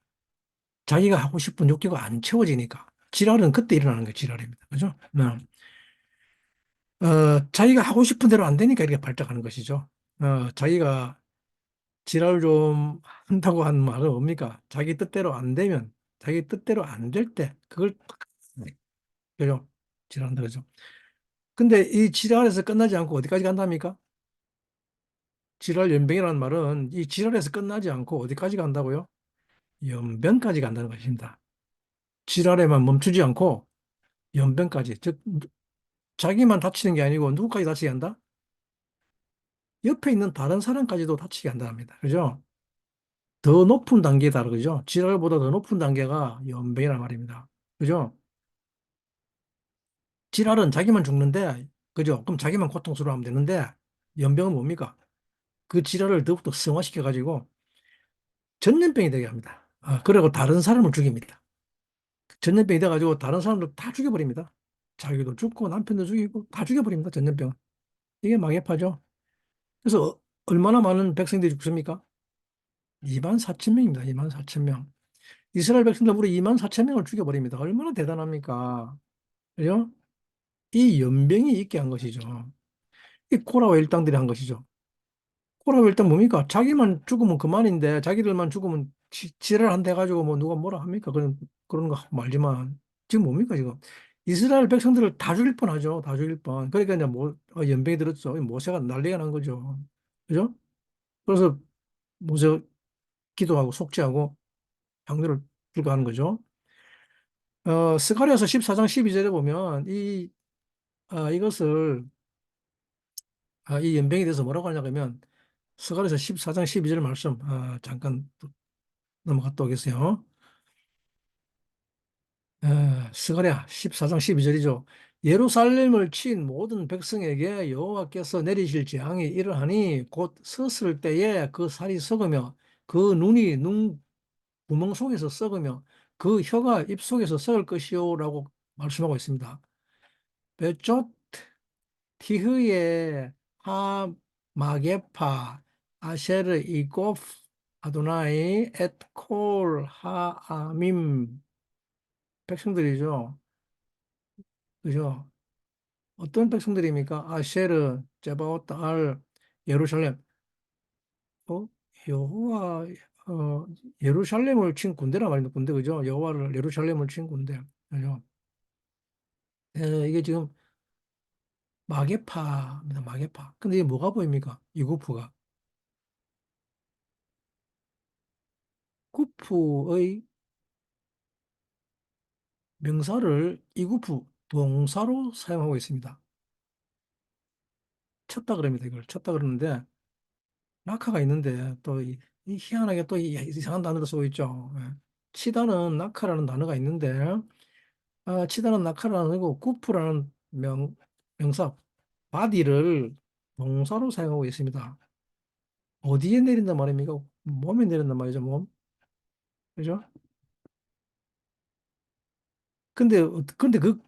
자기가 하고 싶은 욕구가 안 채워지니까. 지랄은 그때 일어나는 게 지랄입니다. 그죠? 자기가 하고 싶은 대로 안 되니까 이렇게 발작하는 것이죠. 자기가 지랄 좀 한다고 하는 말은 뭡니까? 자기 뜻대로 안 되면, 자기 뜻대로 안 될 때, 그걸 딱, 그죠? 지랄한다, 그죠? 근데 이 지랄에서 끝나지 않고 어디까지 간답니까? 지랄 연병이라는 말은 이 지랄에서 끝나지 않고 어디까지 간다고요? 연변까지 간다는 것입니다. 지랄에만 멈추지 않고 연변까지. 즉, 자기만 다치는 게 아니고 누구까지 다치게 한다? 옆에 있는 다른 사람까지도 다치게 한답니다. 그죠? 더 높은 단계다. 그죠? 지랄보다 더 높은 단계가 연병이란 말입니다. 그죠? 지랄은 자기만 죽는데, 그죠? 그럼 자기만 고통스러워하면 되는데, 연병은 뭡니까? 그 지랄을 더욱더 승화시켜가지고 전염병이 되게 합니다. 그리고 다른 사람을 죽입니다. 전염병이 돼가지고 다른 사람들 다 죽여버립니다. 자기도 죽고 남편도 죽이고 다 죽여버립니다. 전염병은. 이게 마개파죠. 그래서 얼마나 많은 백성들이 죽습니까? 2만 4천 명입니다. 2만 4천 명. 이스라엘 백성들 무려 2만 4천 명을 죽여버립니다. 얼마나 대단합니까? 그죠? 이 연병이 있게 한 것이죠. 이 코라와 일당들이 한 것이죠. 코라와 일당 뭡니까? 자기만 죽으면 그만인데 자기들만 죽으면 지랄한다 해가지고 뭐 누가 뭐라 합니까? 그런 거 하고 말지만 지금 뭡니까 지금? 이스라엘 백성들을 다 죽일 뻔하죠. 다 죽일 뻔. 그러니까 이제 연병이 들었죠. 모세가 난리가 난 거죠. 그죠? 그래서 모세 기도하고 속죄하고 향유를 불가하는 거죠. 스가랴서 14장 12절에 보면 이것을 이 연병에 대해서 뭐라고 하냐 면 스가랴서 14장 12절 말씀 잠깐 넘어갔다 오겠어요. 스가랴 14장 12절이죠. 예루살렘을 친 모든 백성에게 여호와께서 내리실 재앙이 이러하니 곧 섰을 때에 그 살이 썩으며 그 눈이 눈 구멍 속에서 썩으며 그 혀가 입 속에서 썩을 것이요라고 말씀하고 있습니다. 베쪽 티흐의 하 마게파 아셰르 이고프 아도나이 엣콜 하아밈 백성들이죠. 그죠? 어떤 백성들입니까? 아셰르, 제바오트, 알, 예루살렘. 어? 여호와 예루살렘을 친 군대란 말입니다. 군대 그죠? 여호와를 예루살렘을 친 군대. 그죠? 이게 지금 마게파입니다. 마게파. 근데 이게 뭐가 보입니까? 이구프가. 구프의 명사를 이구프 동사로 사용하고 있습니다. 쳤다 그럽니다. 이걸 쳤다 그러는데 낙하가 있는데 이 희한하게 또 이상한 단어를 쓰고 있죠. 치다는 낙하라는 단어가 있는데 치다는 낙하라는 거고 구프라는 명사 바디를 동사로 사용하고 있습니다. 어디에 내린단 말입니까? 몸에 내린단 말이죠. 몸. 그죠? 근데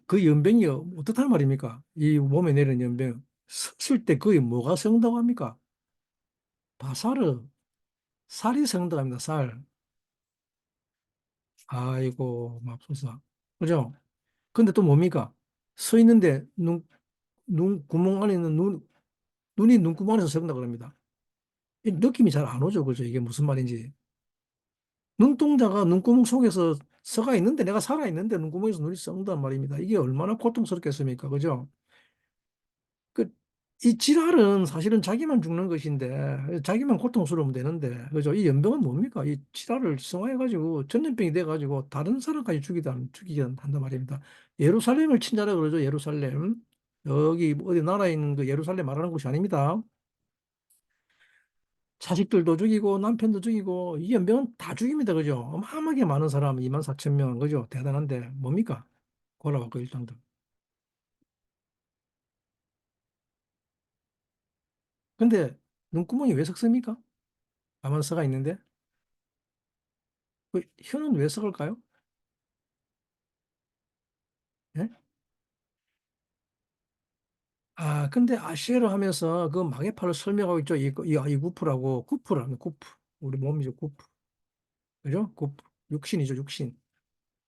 그 연병이 어떻단 말입니까? 이 몸에 내리는 연병. 쓸 때 그게 뭐가 성다고 합니까? 바사르, 살이 성다합니다. 살. 아이고, 맙소사. 그죠? 근데 또 뭡니까? 서 있는데 눈 구멍 안에 있는 눈이 눈구멍 안에서 썩는다 그럽니다. 이 느낌이 잘 안 오죠. 그죠? 이게 무슨 말인지. 눈동자가 눈구멍 속에서 서가 있는데 내가 살아 있는데 눈구멍에서 눈이 썩는단 말입니다. 이게 얼마나 고통스럽겠습니까? 그죠? 그, 이 질환은 사실은 자기만 죽는 것인데, 자기만 고통스러우면 되는데, 그죠? 이 연병은 뭡니까? 이 질환을 성화해가지고, 전염병이 돼가지고, 다른 사람까지 죽이게 한단 말입니다. 예루살렘을 친자라 그러죠, 예루살렘. 여기 어디 나라에 있는 그 예루살렘 말하는 곳이 아닙니다. 자식들도 죽이고, 남편도 죽이고, 이 연병은 다 죽입니다. 그죠? 어마어마하게 많은 사람, 2만 4천 명, 그죠? 대단한데, 뭡니까? 골라봤고, 일당들. 근데, 눈구멍이 왜 썩습니까? 가만서가 있는데? 그 혀는 왜 썩을까요? 예? 아, 근데 아시에로 하면서 그 마개파를 설명하고 있죠. 이 구프라고, 구프라는 구프. 우리 몸이죠, 구프. 그죠? 구프. 육신이죠, 육신.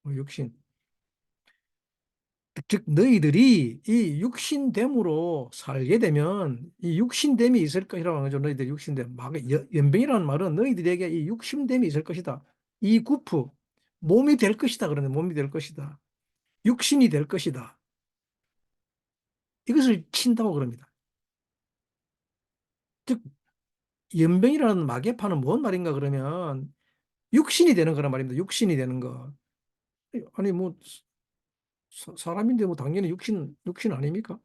육신. 즉, 너희들이 이 육신됨으로 살게 되면 이 육신됨이 있을 것이라고 하는 거죠. 너희들 육신됨. 연병이라는 말은 너희들에게 이 육신됨이 있을 것이다. 이 구프. 몸이 될 것이다. 그러는데 몸이 될 것이다. 육신이 될 것이다. 이것을 친다고 그럽니다. 즉, 연병이라는 마개파는 뭔 말인가 그러면 육신이 되는 거란 말입니다. 육신이 되는 거. 아니 뭐 사람인데 뭐 당연히 육신 아닙니까?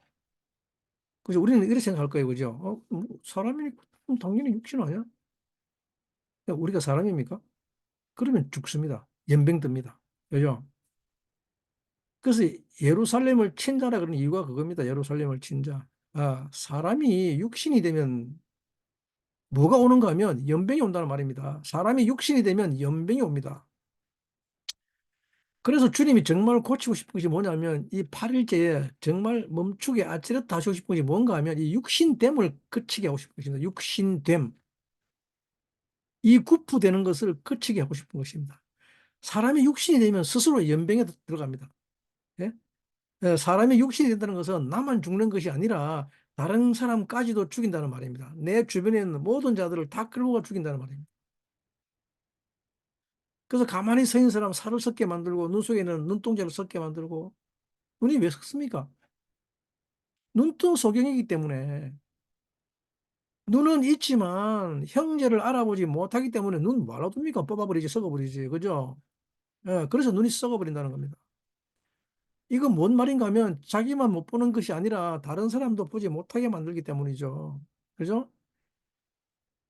그죠? 우리는 이렇게 생각할 거예요. 그죠? 뭐 사람이니까 당연히 육신 아니야? 우리가 사람입니까? 그러면 죽습니다. 연병듭니다. 그죠? 그래서 예루살렘을 친자라 그러는 이유가 그겁니다. 예루살렘을 친자. 아, 사람이 육신이 되면 뭐가 오는가 하면 연병이 온다는 말입니다. 사람이 육신이 되면 연병이 옵니다. 그래서 주님이 정말 고치고 싶은 것이 뭐냐면 이 8일째에 정말 멈추게 아찔했다 하시고 싶은 것이 뭔가 하면 이 육신됨을 그치게 하고 싶은 것입니다. 육신됨. 이 구프되는 것을 그치게 하고 싶은 것입니다. 사람이 육신이 되면 스스로 연병에 들어갑니다. 예? 사람이 육신이 된다는 것은 나만 죽는 것이 아니라 다른 사람까지도 죽인다는 말입니다. 내 주변에 있는 모든 자들을 다 끌고 가 죽인다는 말입니다. 그래서 가만히 서 있는 사람 살을 썩게 만들고 눈 속에는 눈동자를 썩게 만들고 눈이 왜 썩습니까? 눈도 소경이기 때문에 눈은 있지만 형제를 알아보지 못하기 때문에 눈 말아 둡니까? 뽑아버리지, 썩어버리지. 그죠? 예, 그래서 눈이 썩어버린다는 겁니다. 이건 뭔 말인가 하면 자기만 못 보는 것이 아니라 다른 사람도 보지 못하게 만들기 때문이죠. 그죠?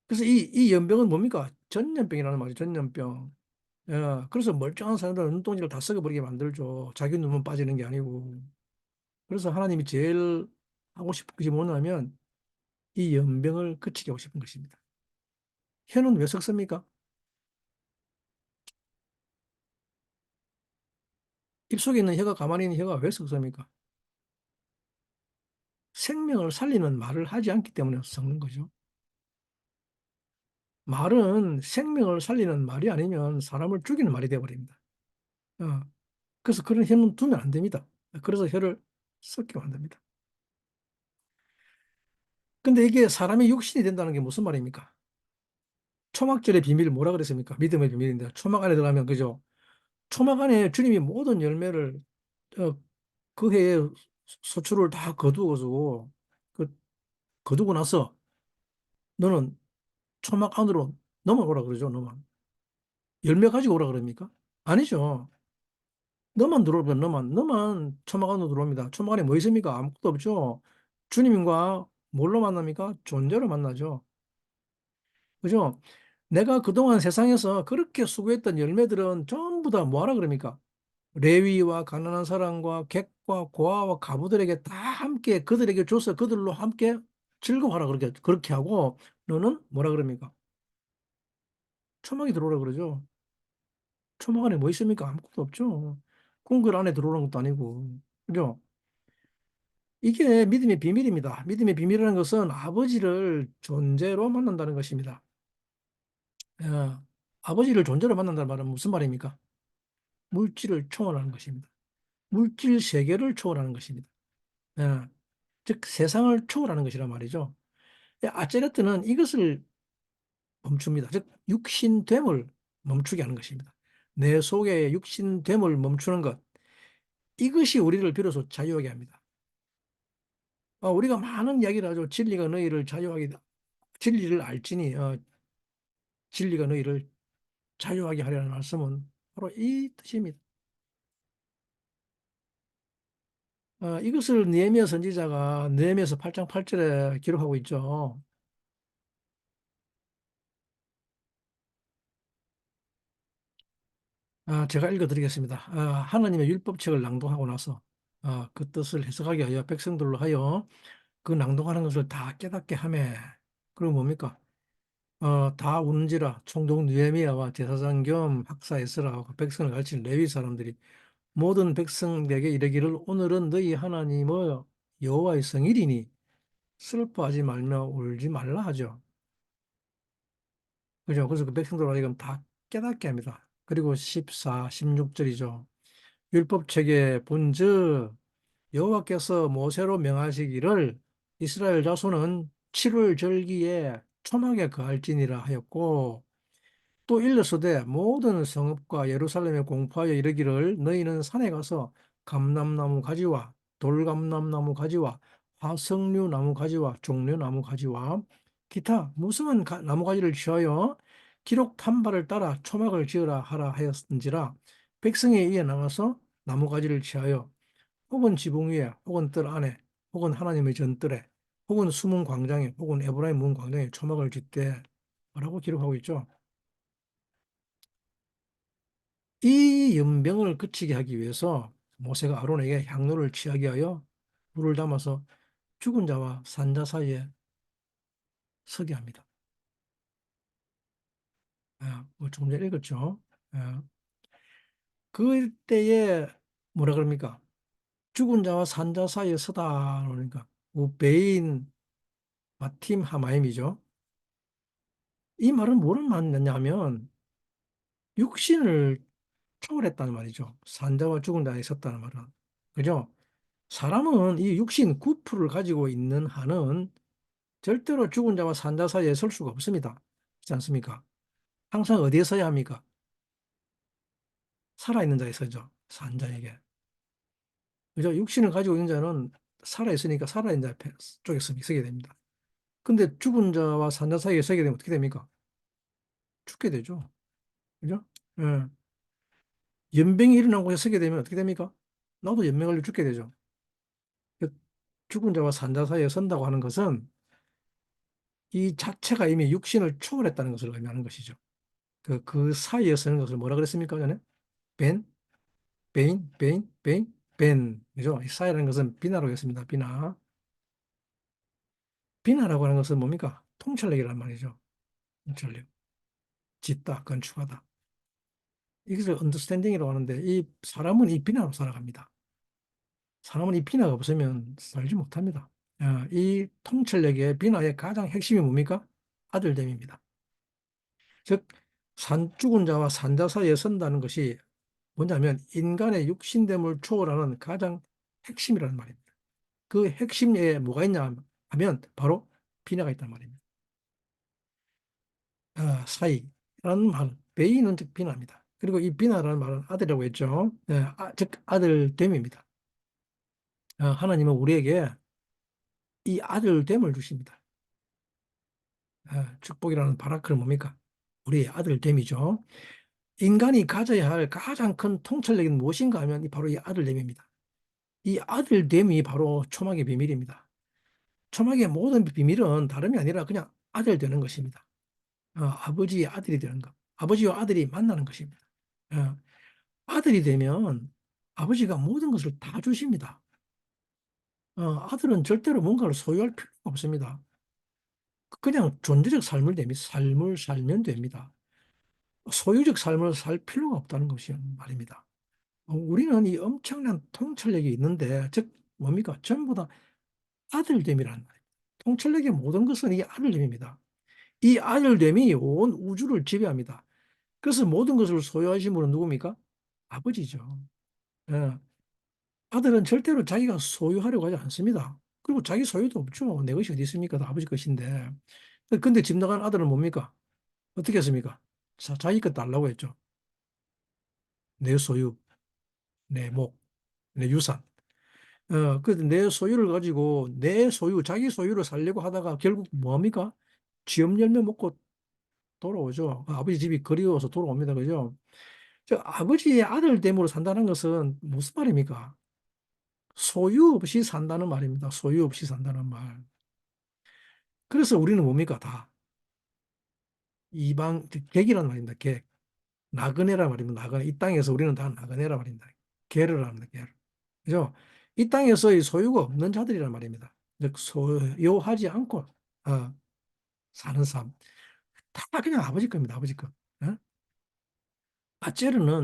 그래서 이 연병은 뭡니까? 전염병이라는 말이죠. 전염병. 예, 그래서 멀쩡한 사람들은 눈동자를 다 썩어버리게 만들죠. 자기 눈만 빠지는 게 아니고. 그래서 하나님이 제일 하고 싶은 것이 뭐냐면 이 연병을 그치게 하고 싶은 것입니다. 혀는 왜 썩습니까? 입속에 있는 혀가 가만히 있는 혀가 왜 썩습니까? 생명을 살리는 말을 하지 않기 때문에 썩는 거죠. 말은 생명을 살리는 말이 아니면 사람을 죽이는 말이 되어버립니다. 어, 그래서 그런 혀는 두면 안 됩니다. 그래서 혀를 썩게 만듭니다. 근데 이게 사람의 육신이 된다는 게 무슨 말입니까? 초막절의 비밀을 뭐라 그랬습니까? 믿음의 비밀인데 초막 안에 들어가면 그죠? 초막 안에 주님이 모든 열매를 어, 그 해에 소출을 다 거두어서 그 거두고 나서 너는 초막 안으로 넘어오라 그러죠. 너만 열매 가지고 오라 그럽니까? 아니죠. 너만 들어오면 너만 초막 안으로 들어옵니다. 초막 안에 뭐 있습니까? 아무것도 없죠. 주님과 뭘로 만납니까? 존재로 만나죠. 그죠? 내가 그동안 세상에서 그렇게 수고했던 열매들은 전부 다 뭐하라 그럽니까? 레위와 가난한 사람과 객과 고아와 가부들에게 다 함께 그들에게 줘서 그들로 함께 즐거워하라 그렇게 하고 너는 뭐라 그럽니까? 초막에 들어오라 그러죠. 초막 안에 뭐 있습니까? 아무것도 없죠. 궁궐 안에 들어오는 것도 아니고. 그죠? 이게 믿음의 비밀입니다. 믿음의 비밀이라는 것은 아버지를 존재로 만난다는 것입니다. 예, 아버지를 존재로 만난다는 말은 무슨 말입니까? 물질을 초월하는 것입니다. 물질 세계를 초월하는 것입니다. 예, 즉 세상을 초월하는 것이란 말이죠. 아제르트는 이것을 멈춥니다. 즉 육신됨을 멈추게 하는 것입니다. 내 속에 육신됨을 멈추는 것, 이것이 우리를 비로소 자유하게 합니다. 우리가 많은 이야기를 하죠. 진리가 너희를 자유하게, 진리를 알지니 진리가 너희를 자유하게 하려는 말씀은 바로 이 뜻입니다. 이것을 느헤미야 선지자가 느헤미야서 8장 8절에 기록하고 있죠. 제가 읽어드리겠습니다. 하나님의 율법책을 낭독하고 나서 그 뜻을 해석하게 하여 백성들로 하여 그 낭독하는 것을 다 깨닫게 하매. 그리고 뭡니까? 다 우는지라 총독 느헤미야와 제사장 겸 학사 에스라와 그 백성을 가르친 레위 사람들이 모든 백성에게 이르기를 오늘은 너희 하나님의 여호와의 성일이니 슬퍼하지 말며 울지 말라 하죠. 그죠? 그래서 그 백성들 하여금 다 깨닫게 합니다. 그리고 14, 16절이죠. 율법책에 본즉 여호와께서 모세로 명하시기를 이스라엘 자손은 7월 절기에 초막에 거할지니라 하였고 또 일러서되 모든 성읍과 예루살렘에 공포하여 이르기를 너희는 산에 가서 감람나무 가지와 돌감람나무 가지와 화석류 나무 가지와 종려나무 가지와 기타 무성한 나무 가지를 취하여 기록 탄발을 따라 초막을 지으라 하라 하였은지라 백성에 의해 나가서 나무 가지를 취하여 혹은 지붕 위에 혹은 뜰 안에 혹은 하나님의 전뜰에 혹은 수문 광장에 혹은 에브라임 문 광장에 초막을 짓되 라고 기록하고 있죠. 이 연병을 그치게 하기 위해서 모세가 아론에게 향로를 취하게 하여 물을 담아서 죽은 자와 산자 사이에 서게 합니다. 뭐 조금 전에 읽었죠. 아, 그때에 뭐라 그럽니까? 죽은 자와 산자 사이에 서다 그러니까 우베인 마팀 하마임이죠. 이 말은 뭐를 말하냐면 육신을 초월했다는 말이죠. 산자와 죽은 자에 섰다는 말은. 그죠? 사람은 이 육신 구프를 가지고 있는 한은 절대로 죽은 자와 산자 사이에 설 수가 없습니다. 그렇지 않습니까? 항상 어디에 서야 합니까? 살아있는 자에 서죠. 산자에게. 그죠? 육신을 가지고 있는 자는 살아있으니까 살아있는 자 쪽에 서게 됩니다. 근데 죽은 자와 산자 사이에 서게 되면 어떻게 됩니까? 죽게 되죠. 그죠? 예. 연병이 일어나고 곳에 서게 되면 어떻게 됩니까? 나도 연명 걸려 죽게 되죠. 그 죽은 자와 산자 사이에 선다고 하는 것은 이 자체가 이미 육신을 초월했다는 것을 의미하는 것이죠. 그 사이에 서는 것을 뭐라 그랬습니까? 전에? 벤? 베인, 그죠? 이 사이라는 것은 비나라고 했습니다. 비나. 비나라고 하는 것은 뭡니까? 통찰력이란 말이죠. 통찰력. 짓다, 건축하다. 이것을 언더스탠딩이라고 하는데 이 사람은 이 비나로 살아갑니다. 사람은 이 비나가 없으면 살지 못합니다. 이 통찰력의 비나의 가장 핵심이 뭡니까? 아들됨입니다. 즉, 죽은 자와 산자 사이에 선다는 것이 뭐냐면 인간의 육신됨을 초월하는 가장 핵심이라는 말입니다. 그 핵심에 뭐가 있냐 하면 바로 비나가 있단 말입니다. 사이라는 말, 베이는 즉 비나입니다. 그리고 이 비나라는 말은 아들이라고 했죠. 즉 아들됨입니다. 하나님은 우리에게 이 아들됨을 주십니다. 축복이라는 바라크는 뭡니까? 우리의 아들됨이죠. 인간이 가져야 할 가장 큰 통찰력은 무엇인가 하면 바로 이 아들됨입니다. 이 아들됨이 바로 초막의 비밀입니다. 초막의 모든 비밀은 다름이 아니라 그냥 아들 되는 것입니다. 아버지의 아들이 되는 것. 아버지와 아들이 만나는 것입니다. 어, 아들이 되면 아버지가 모든 것을 다 주십니다. 아들은 절대로 뭔가를 소유할 필요가 없습니다. 그냥 존재적 삶을 살면 됩니다. 소유적 삶을 살 필요가 없다는 것이 말입니다. 우리는 이 엄청난 통찰력이 있는데, 즉, 뭡니까? 전부 다 아들됨이라는 말입니다. 통찰력의 모든 것은 이 아들됨입니다. 이 아들됨이 온 우주를 지배합니다. 그래서 모든 것을 소유하신 분은 누굽니까? 아버지죠. 예. 아들은 절대로 자기가 소유하려고 하지 않습니다. 그리고 자기 소유도 없죠. 내 것이 어디 있습니까? 다 아버지 것인데. 근데 집 나간 아들은 뭡니까? 어떻게 했습니까? 자기 것 달라고 했죠. 내 소유, 내 목, 내 유산. 내 소유를 가지고 내 소유, 자기 소유를 살려고 하다가 결국 뭐합니까? 쥐업 열매 먹고 돌아오죠. 아버지 집이 그리워서 돌아옵니다. 그죠? 아버지의 아들 됨으로 산다는 것은 무슨 말입니까? 소유 없이 산다는 말입니다. 소유 없이 산다는 말. 그래서 우리는 뭡니까? 다 객이라는 말입니다. 객. 나그네라 말입니다. 나그네. 이 땅에서 우리는 다 나그네라 말입니다. 개를 합니다. 개를. 그죠? 이 땅에서의 소유가 없는 자들이란 말입니다. 즉, 소유하지 않고 어, 사는 삶. 다 그냥 아버지 겁니다. 아버지 거. 어?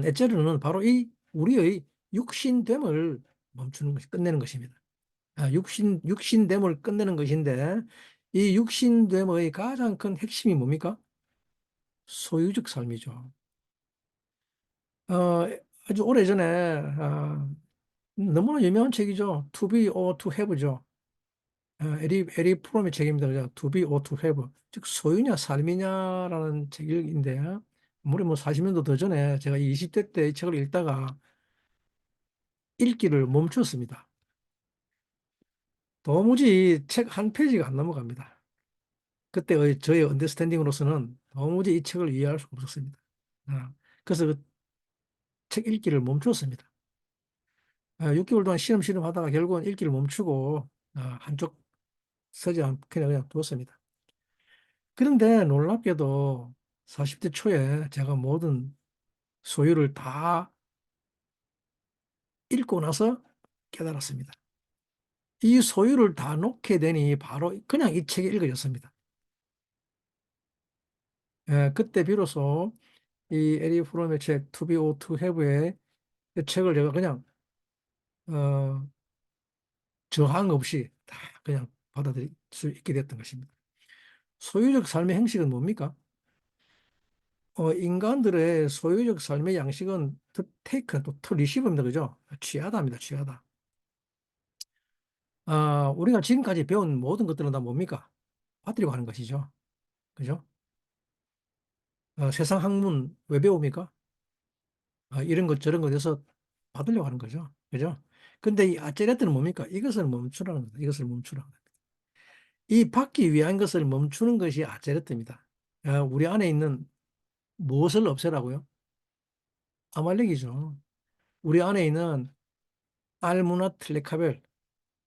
에체르는 바로 이 우리의 육신됨을 멈추는 것이 끝내는 것입니다. 육신됨을 끝내는 것인데 이 육신됨의 가장 큰 핵심이 뭡니까? 소유적 삶이죠. 어, 아주 오래전에 너무나 유명한 책이죠. To be or to have죠. 에리 프롬의 책입니다. 그죠? To be or to have. 즉 소유냐 삶이냐라는 책인데 아무리 뭐 40년도 더 전에 제가 20대 때 이 책을 읽다가 읽기를 멈췄습니다. 도무지 책 한 페이지가 안 넘어갑니다. 그때의 저의 언더스탠딩으로서는 도무지 이 책을 이해할 수 없었습니다. 그래서 그 책 읽기를 멈췄습니다. 6개월 동안 시름시름 하다가 결국은 읽기를 멈추고 한쪽 서지 않고 그냥 두었습니다. 그런데 놀랍게도 40대 초에 제가 모든 소유를 다 읽고 나서 깨달았습니다. 이 소유를 다 놓게 되니 바로 그냥 이 책이 읽어졌습니다. 그때 비로소 이 에리 프롬의 책 To Be or To Have의 책을 제가 그냥 어, 저항 없이 다 그냥 받아들일 수 있게 됐던 것입니다. 소유적 삶의 행식은 뭡니까? 인간들의 소유적 삶의 양식은 to take, to receive입니다. 그죠? 취하다입니다. 취하다. 우리가 지금까지 배운 모든 것들은 다 뭡니까? 받으려고 하는 것이죠. 그죠? 세상 학문 왜 배웁니까? 이런 것 저런 것에서 받으려고 하는 거죠. 그죠? 근데 이 아제레트는 뭡니까? 이것을 멈추라는 겁니다. 이것을 멈추라. 이 받기 위한 것을 멈추는 것이 아제레트입니다. 우리 안에 있는 무엇을 없애라고요? 아말렉이죠. 우리 안에 있는 알무나 틀레카벨,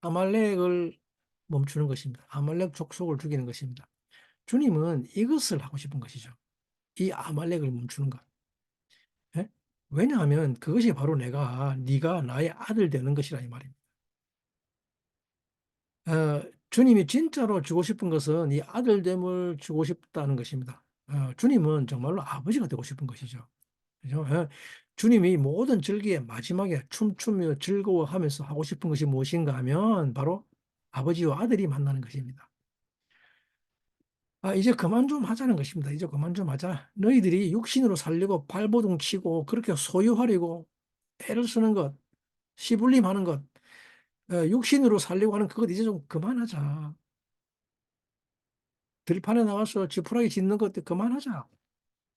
아말렉을 멈추는 것입니다. 아말렉 족속을 죽이는 것입니다. 주님은 이것을 하고 싶은 것이죠. 이 아말렉을 멈추는 것. 예? 왜냐하면 그것이 바로 네가 나의 아들 되는 것이라 이 말입니다. 주님이 진짜로 주고 싶은 것은 이 아들됨을 주고 싶다는 것입니다. 주님은 정말로 아버지가 되고 싶은 것이죠. 그죠? 주님이 모든 절기의 마지막에 춤추며 즐거워하면서 하고 싶은 것이 무엇인가 하면 바로 아버지와 아들이 만나는 것입니다. 이제 그만 좀 하자는 것입니다. 이제 그만 좀 하자. 너희들이 육신으로 살려고 발버둥 치고 그렇게 소유하려고 애를 쓰는 것, 씨불림하는 것, 육신으로 살려고 하는 그것 이제 좀 그만하자. 들판에 나가서 지푸라기 짖는 것 그만하자.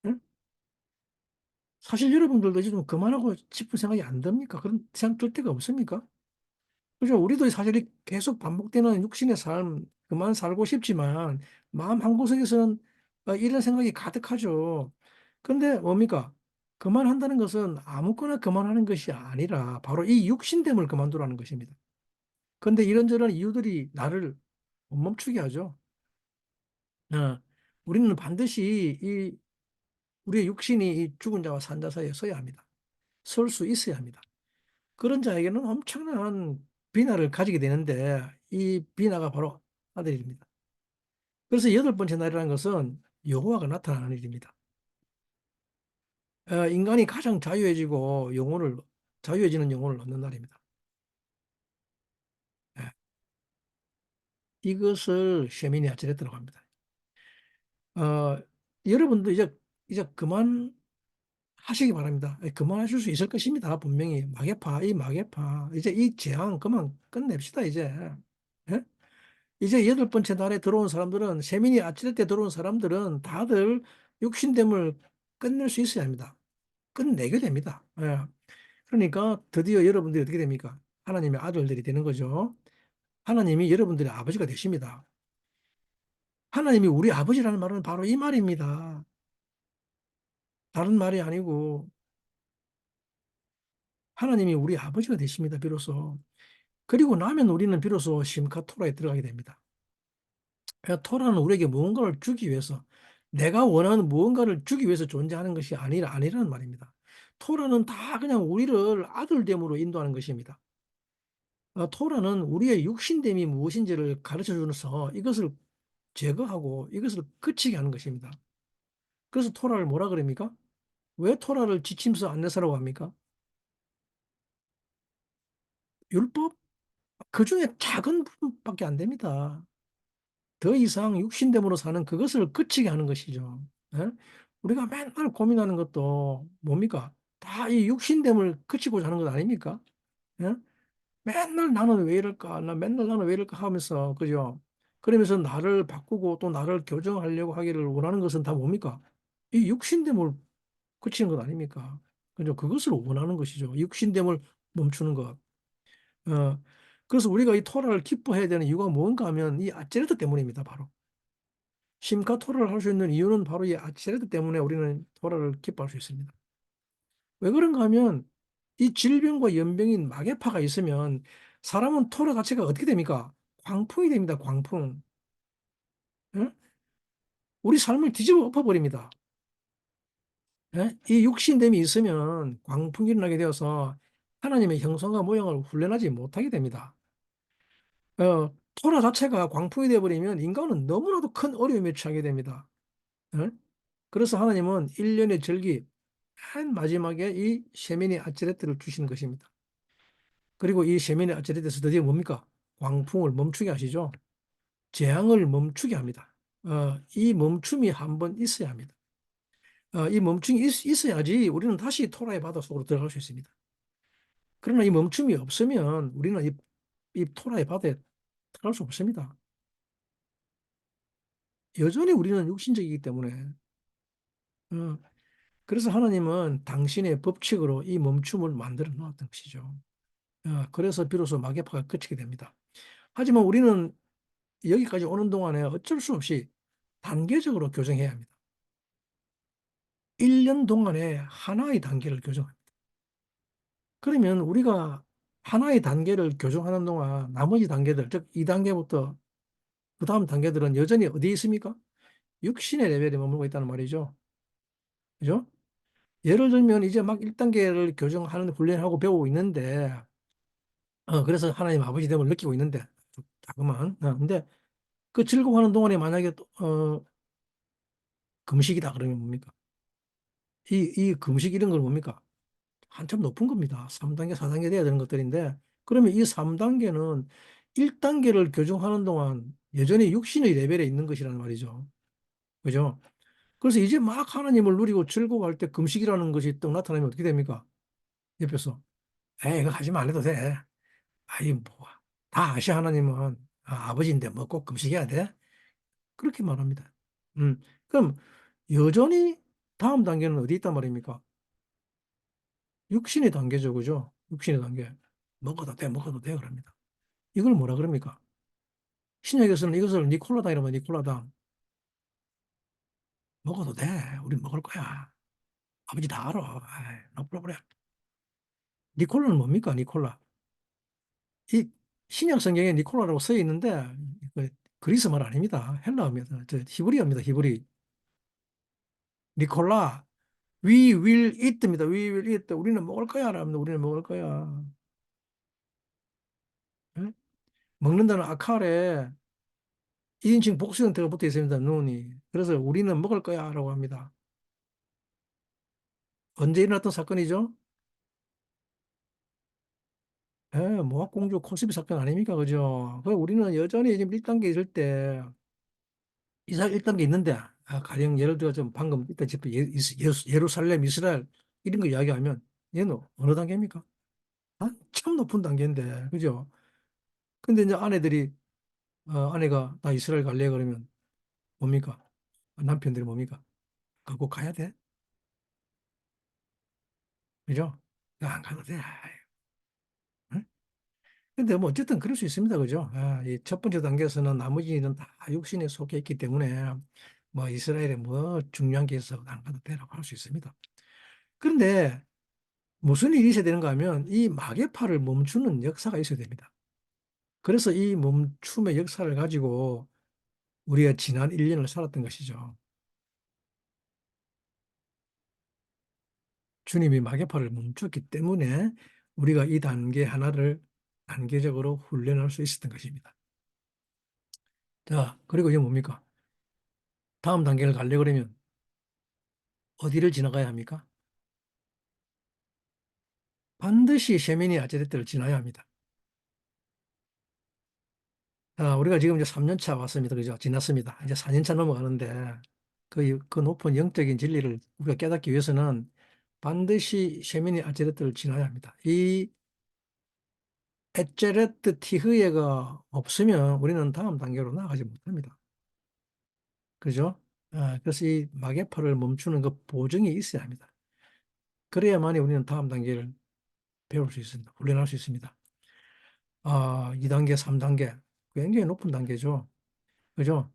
응? 사실 여러분들도 이제 좀 그만하고 싶은 생각이 안 듭니까? 그런 생각 들 때가 없습니까? 그죠? 우리도 사실 계속 반복되는 육신의 삶, 그만 살고 싶지만, 마음 한구석에서는 이런 생각이 가득하죠. 근데 뭡니까? 그만한다는 것은 아무거나 그만하는 것이 아니라, 바로 이 육신됨을 그만두라는 것입니다. 근데 이런저런 이유들이 나를 못 멈추게 하죠. 어, 우리는 반드시 우리의 육신이 이 죽은 자와 산 자 사이에 서야 합니다. 설 수 있어야 합니다. 그런 자에게는 엄청난 비나를 가지게 되는데 이 비나가 바로 아들입니다. 그래서 여덟 번째 날이라는 것은 여호와가 나타나는 일입니다. 인간이 가장 자유해지는 영혼을 얻는 날입니다. 예, 이것을 쉐미니 아치레트라고 합니다. 어, 여러분도 이제 그만하고 하시기 바랍니다. 그만하실 수 있을 것입니다. 분명히 마개파, 이 마개파 이제 이 재앙 그만 끝냅시다 이제. 예? 이제 여덟 번째 날에 들어온 사람들은 세민이 아찔할 때 들어온 사람들은 다들 육신됨을 끝낼 수 있어야 합니다. 끝내게 됩니다. 예. 그러니까 드디어 여러분들이 어떻게 됩니까? 하나님의 아들들이 되는 거죠. 하나님이 여러분들의 아버지가 되십니다. 하나님이 우리 아버지라는 말은 바로 이 말입니다. 다른 말이 아니고 하나님이 우리 아버지가 되십니다. 비로소. 그리고 나면 우리는 비로소 심카 토라에 들어가게 됩니다. 그러니까 토라는 우리에게 무언가를 주기 위해서 내가 원하는 무언가를 주기 위해서 존재하는 것이 아니라는 말입니다. 토라는 다 그냥 우리를 아들됨으로 인도하는 것입니다. 토라는 우리의 육신됨이 무엇인지를 가르쳐 주면서 이것을 제거하고 이것을 그치게 하는 것입니다. 그래서 토라를 뭐라 그럽니까? 왜 토라를 지침서 안내서라고 합니까? 율법? 그 중에 작은 부분밖에 안 됩니다. 더 이상 육신됨으로 사는 그것을 그치게 하는 것이죠. 예? 우리가 맨날 고민하는 것도 뭡니까? 다 이 육신됨을 그치고자 하는 것 아닙니까? 예? 맨날 나는 왜 이럴까? 맨날 나는 왜 이럴까 하면서, 그죠? 그러면서 나를 바꾸고 또 나를 교정하려고 하기를 원하는 것은 다 뭡니까? 이 육신됨을 그치는 것 아닙니까? 그죠? 그것을 원하는 것이죠. 육신됨을 멈추는 것. 어, 그래서 우리가 이 토라를 기뻐해야 되는 이유가 뭔가 하면 이 아찌레트 때문입니다, 바로. 심카 토라를 할 수 있는 이유는 바로 이 아찌레트 때문에 우리는 토라를 기뻐할 수 있습니다. 왜 그런가 하면 이 질병과 연병인 마개파가 있으면 사람은 토라 자체가 어떻게 됩니까? 광풍이 됩니다, 광풍. 예? 우리 삶을 뒤집어 엎어버립니다. 예? 이 육신됨이 있으면 광풍이 일어나게 되어서 하나님의 형상과 모양을 훈련하지 못하게 됩니다. 토라 자체가 광풍이 되어버리면 인간은 너무나도 큰 어려움에 처하게 됩니다. 예? 그래서 하나님은 1년의 절기 맨 마지막에 이 셰미니 아찌레트를 주시는 것입니다. 그리고 이 셰미니 아찌레트에서 드디어 뭡니까? 광풍을 멈추게 하시죠. 재앙을 멈추게 합니다. 이 멈춤이 한번 있어야 합니다. 이 멈춤이 있어야지 우리는 다시 토라의 바다 속으로 들어갈 수 있습니다. 그러나 이 멈춤이 없으면 우리는 이 토라의 바다에 들어갈 수 없습니다. 여전히 우리는 육신적이기 때문에. 어, 그래서 하나님은 당신의 법칙으로 이 멈춤을 만들어 놓았던 것이죠. 그래서 비로소 마개파가 그치게 됩니다. 하지만 우리는 여기까지 오는 동안에 어쩔 수 없이 단계적으로 교정해야 합니다. 1년 동안에 하나의 단계를 교정합니다. 그러면 우리가 하나의 단계를 교정하는 동안 나머지 단계들, 즉 2단계부터 그 다음 단계들은 여전히 어디에 있습니까? 육신의 레벨에 머물고 있다는 말이죠. 그죠? 예를 들면 이제 막 1단계를 교정하는 훈련하고 배우고 있는데, 그래서 하나님 아버지 됨을 느끼고 있는데, 자그만. 근데 그 즐거워하는 동안에 만약에 또, 금식이다 그러면 뭡니까? 이 금식 이런 걸 뭡니까? 한참 높은 겁니다. 3단계, 4단계 돼야 되는 것들인데, 그러면 이 3단계는 1단계를 교정하는 동안 여전히 육신의 레벨에 있는 것이라는 말이죠. 그죠? 그래서 이제 막 하나님을 누리고 즐거워할 때 금식이라는 것이 딱 나타나면 어떻게 됩니까? 옆에서. 에이, 이거 하지만 안 해도 돼. 아이, 뭐, 다 아시 하나님은 아버지인데 뭐 꼭 금식해야 돼? 그렇게 말합니다. 그럼 여전히 다음 단계는 어디 있단 말입니까? 육신의 단계죠, 그죠? 육신의 단계. 먹어도 돼, 먹어도 돼, 그럽니다. 이걸 뭐라 그럽니까? 신약에서는 이것을 니콜라당 이러면 니콜라당. 먹어도 돼. 우리 먹을 거야. 아버지 다 알아. 아이, no problem. 니콜라는 뭡니까, 니콜라? 이 신약 성경에 니콜라라고 써 있는데, 그 그리스 말 아닙니다. 헬라어입니다. 히브리어입니다, 히브리. 니콜라, we will eat입니다. we will eat. 우리는 먹을 거야. 라면 우리는 먹을 거야. 예? 먹는다는 아칼에 2인칭 복수 형태가 붙어 있습니다. 눈이. 그래서 우리는 먹을 거야. 라고 합니다. 언제 일어났던 사건이죠? 예, 모학공주 코스비 사건 아닙니까? 그죠? 그 우리는 여전히 지금 1단계 있을 때, 이사 1단계 있는데, 가령 예를 들어 좀 방금 이따 짚은 예루살렘, 이스라엘, 이런 거 이야기하면 얘는 어느 단계입니까? 한참 높은 단계인데, 그죠? 근데 이제 아내가 나 이스라엘 갈래 그러면 뭡니까? 남편들이 뭡니까? 그거 가야 돼? 그죠? 안 가도 돼. 아이, 응? 근데 뭐 어쨌든 그럴 수 있습니다. 그죠? 이 첫 번째 단계에서는 나머지는 다 육신에 속해 있기 때문에 뭐 이스라엘에 뭐 중요한 게 있어 안 가도 되라고 할 수 있습니다. 그런데 무슨 일이 있어야 되는가 하면 이 마개파를 멈추는 역사가 있어야 됩니다. 그래서 이 멈춤의 역사를 가지고 우리가 지난 1년을 살았던 것이죠. 주님이 마개파를 멈췄기 때문에 우리가 이 단계 하나를 단계적으로 훈련할 수 있었던 것입니다. 자, 그리고 이제 뭡니까? 다음 단계를 가려고 그러면 어디를 지나가야 합니까? 반드시 셰미니 아제레트를 지나야 합니다. 우리가 지금 이제 3년 차 왔습니다. 그죠? 지났습니다. 이제 4년 차 넘어가는데 그 높은 영적인 진리를 우리가 깨닫기 위해서는 반드시 셰미니 아제레트를 지나야 합니다. 이 에제레트 티흐에가 없으면 우리는 다음 단계로 나아가지 못합니다. 그죠? 그래서 이 마개파를 멈추는 그 보증이 있어야 합니다. 그래야만이 우리는 다음 단계를 배울 수 있습니다. 훈련할 수 있습니다. 2단계, 3단계. 굉장히 높은 단계죠. 그죠?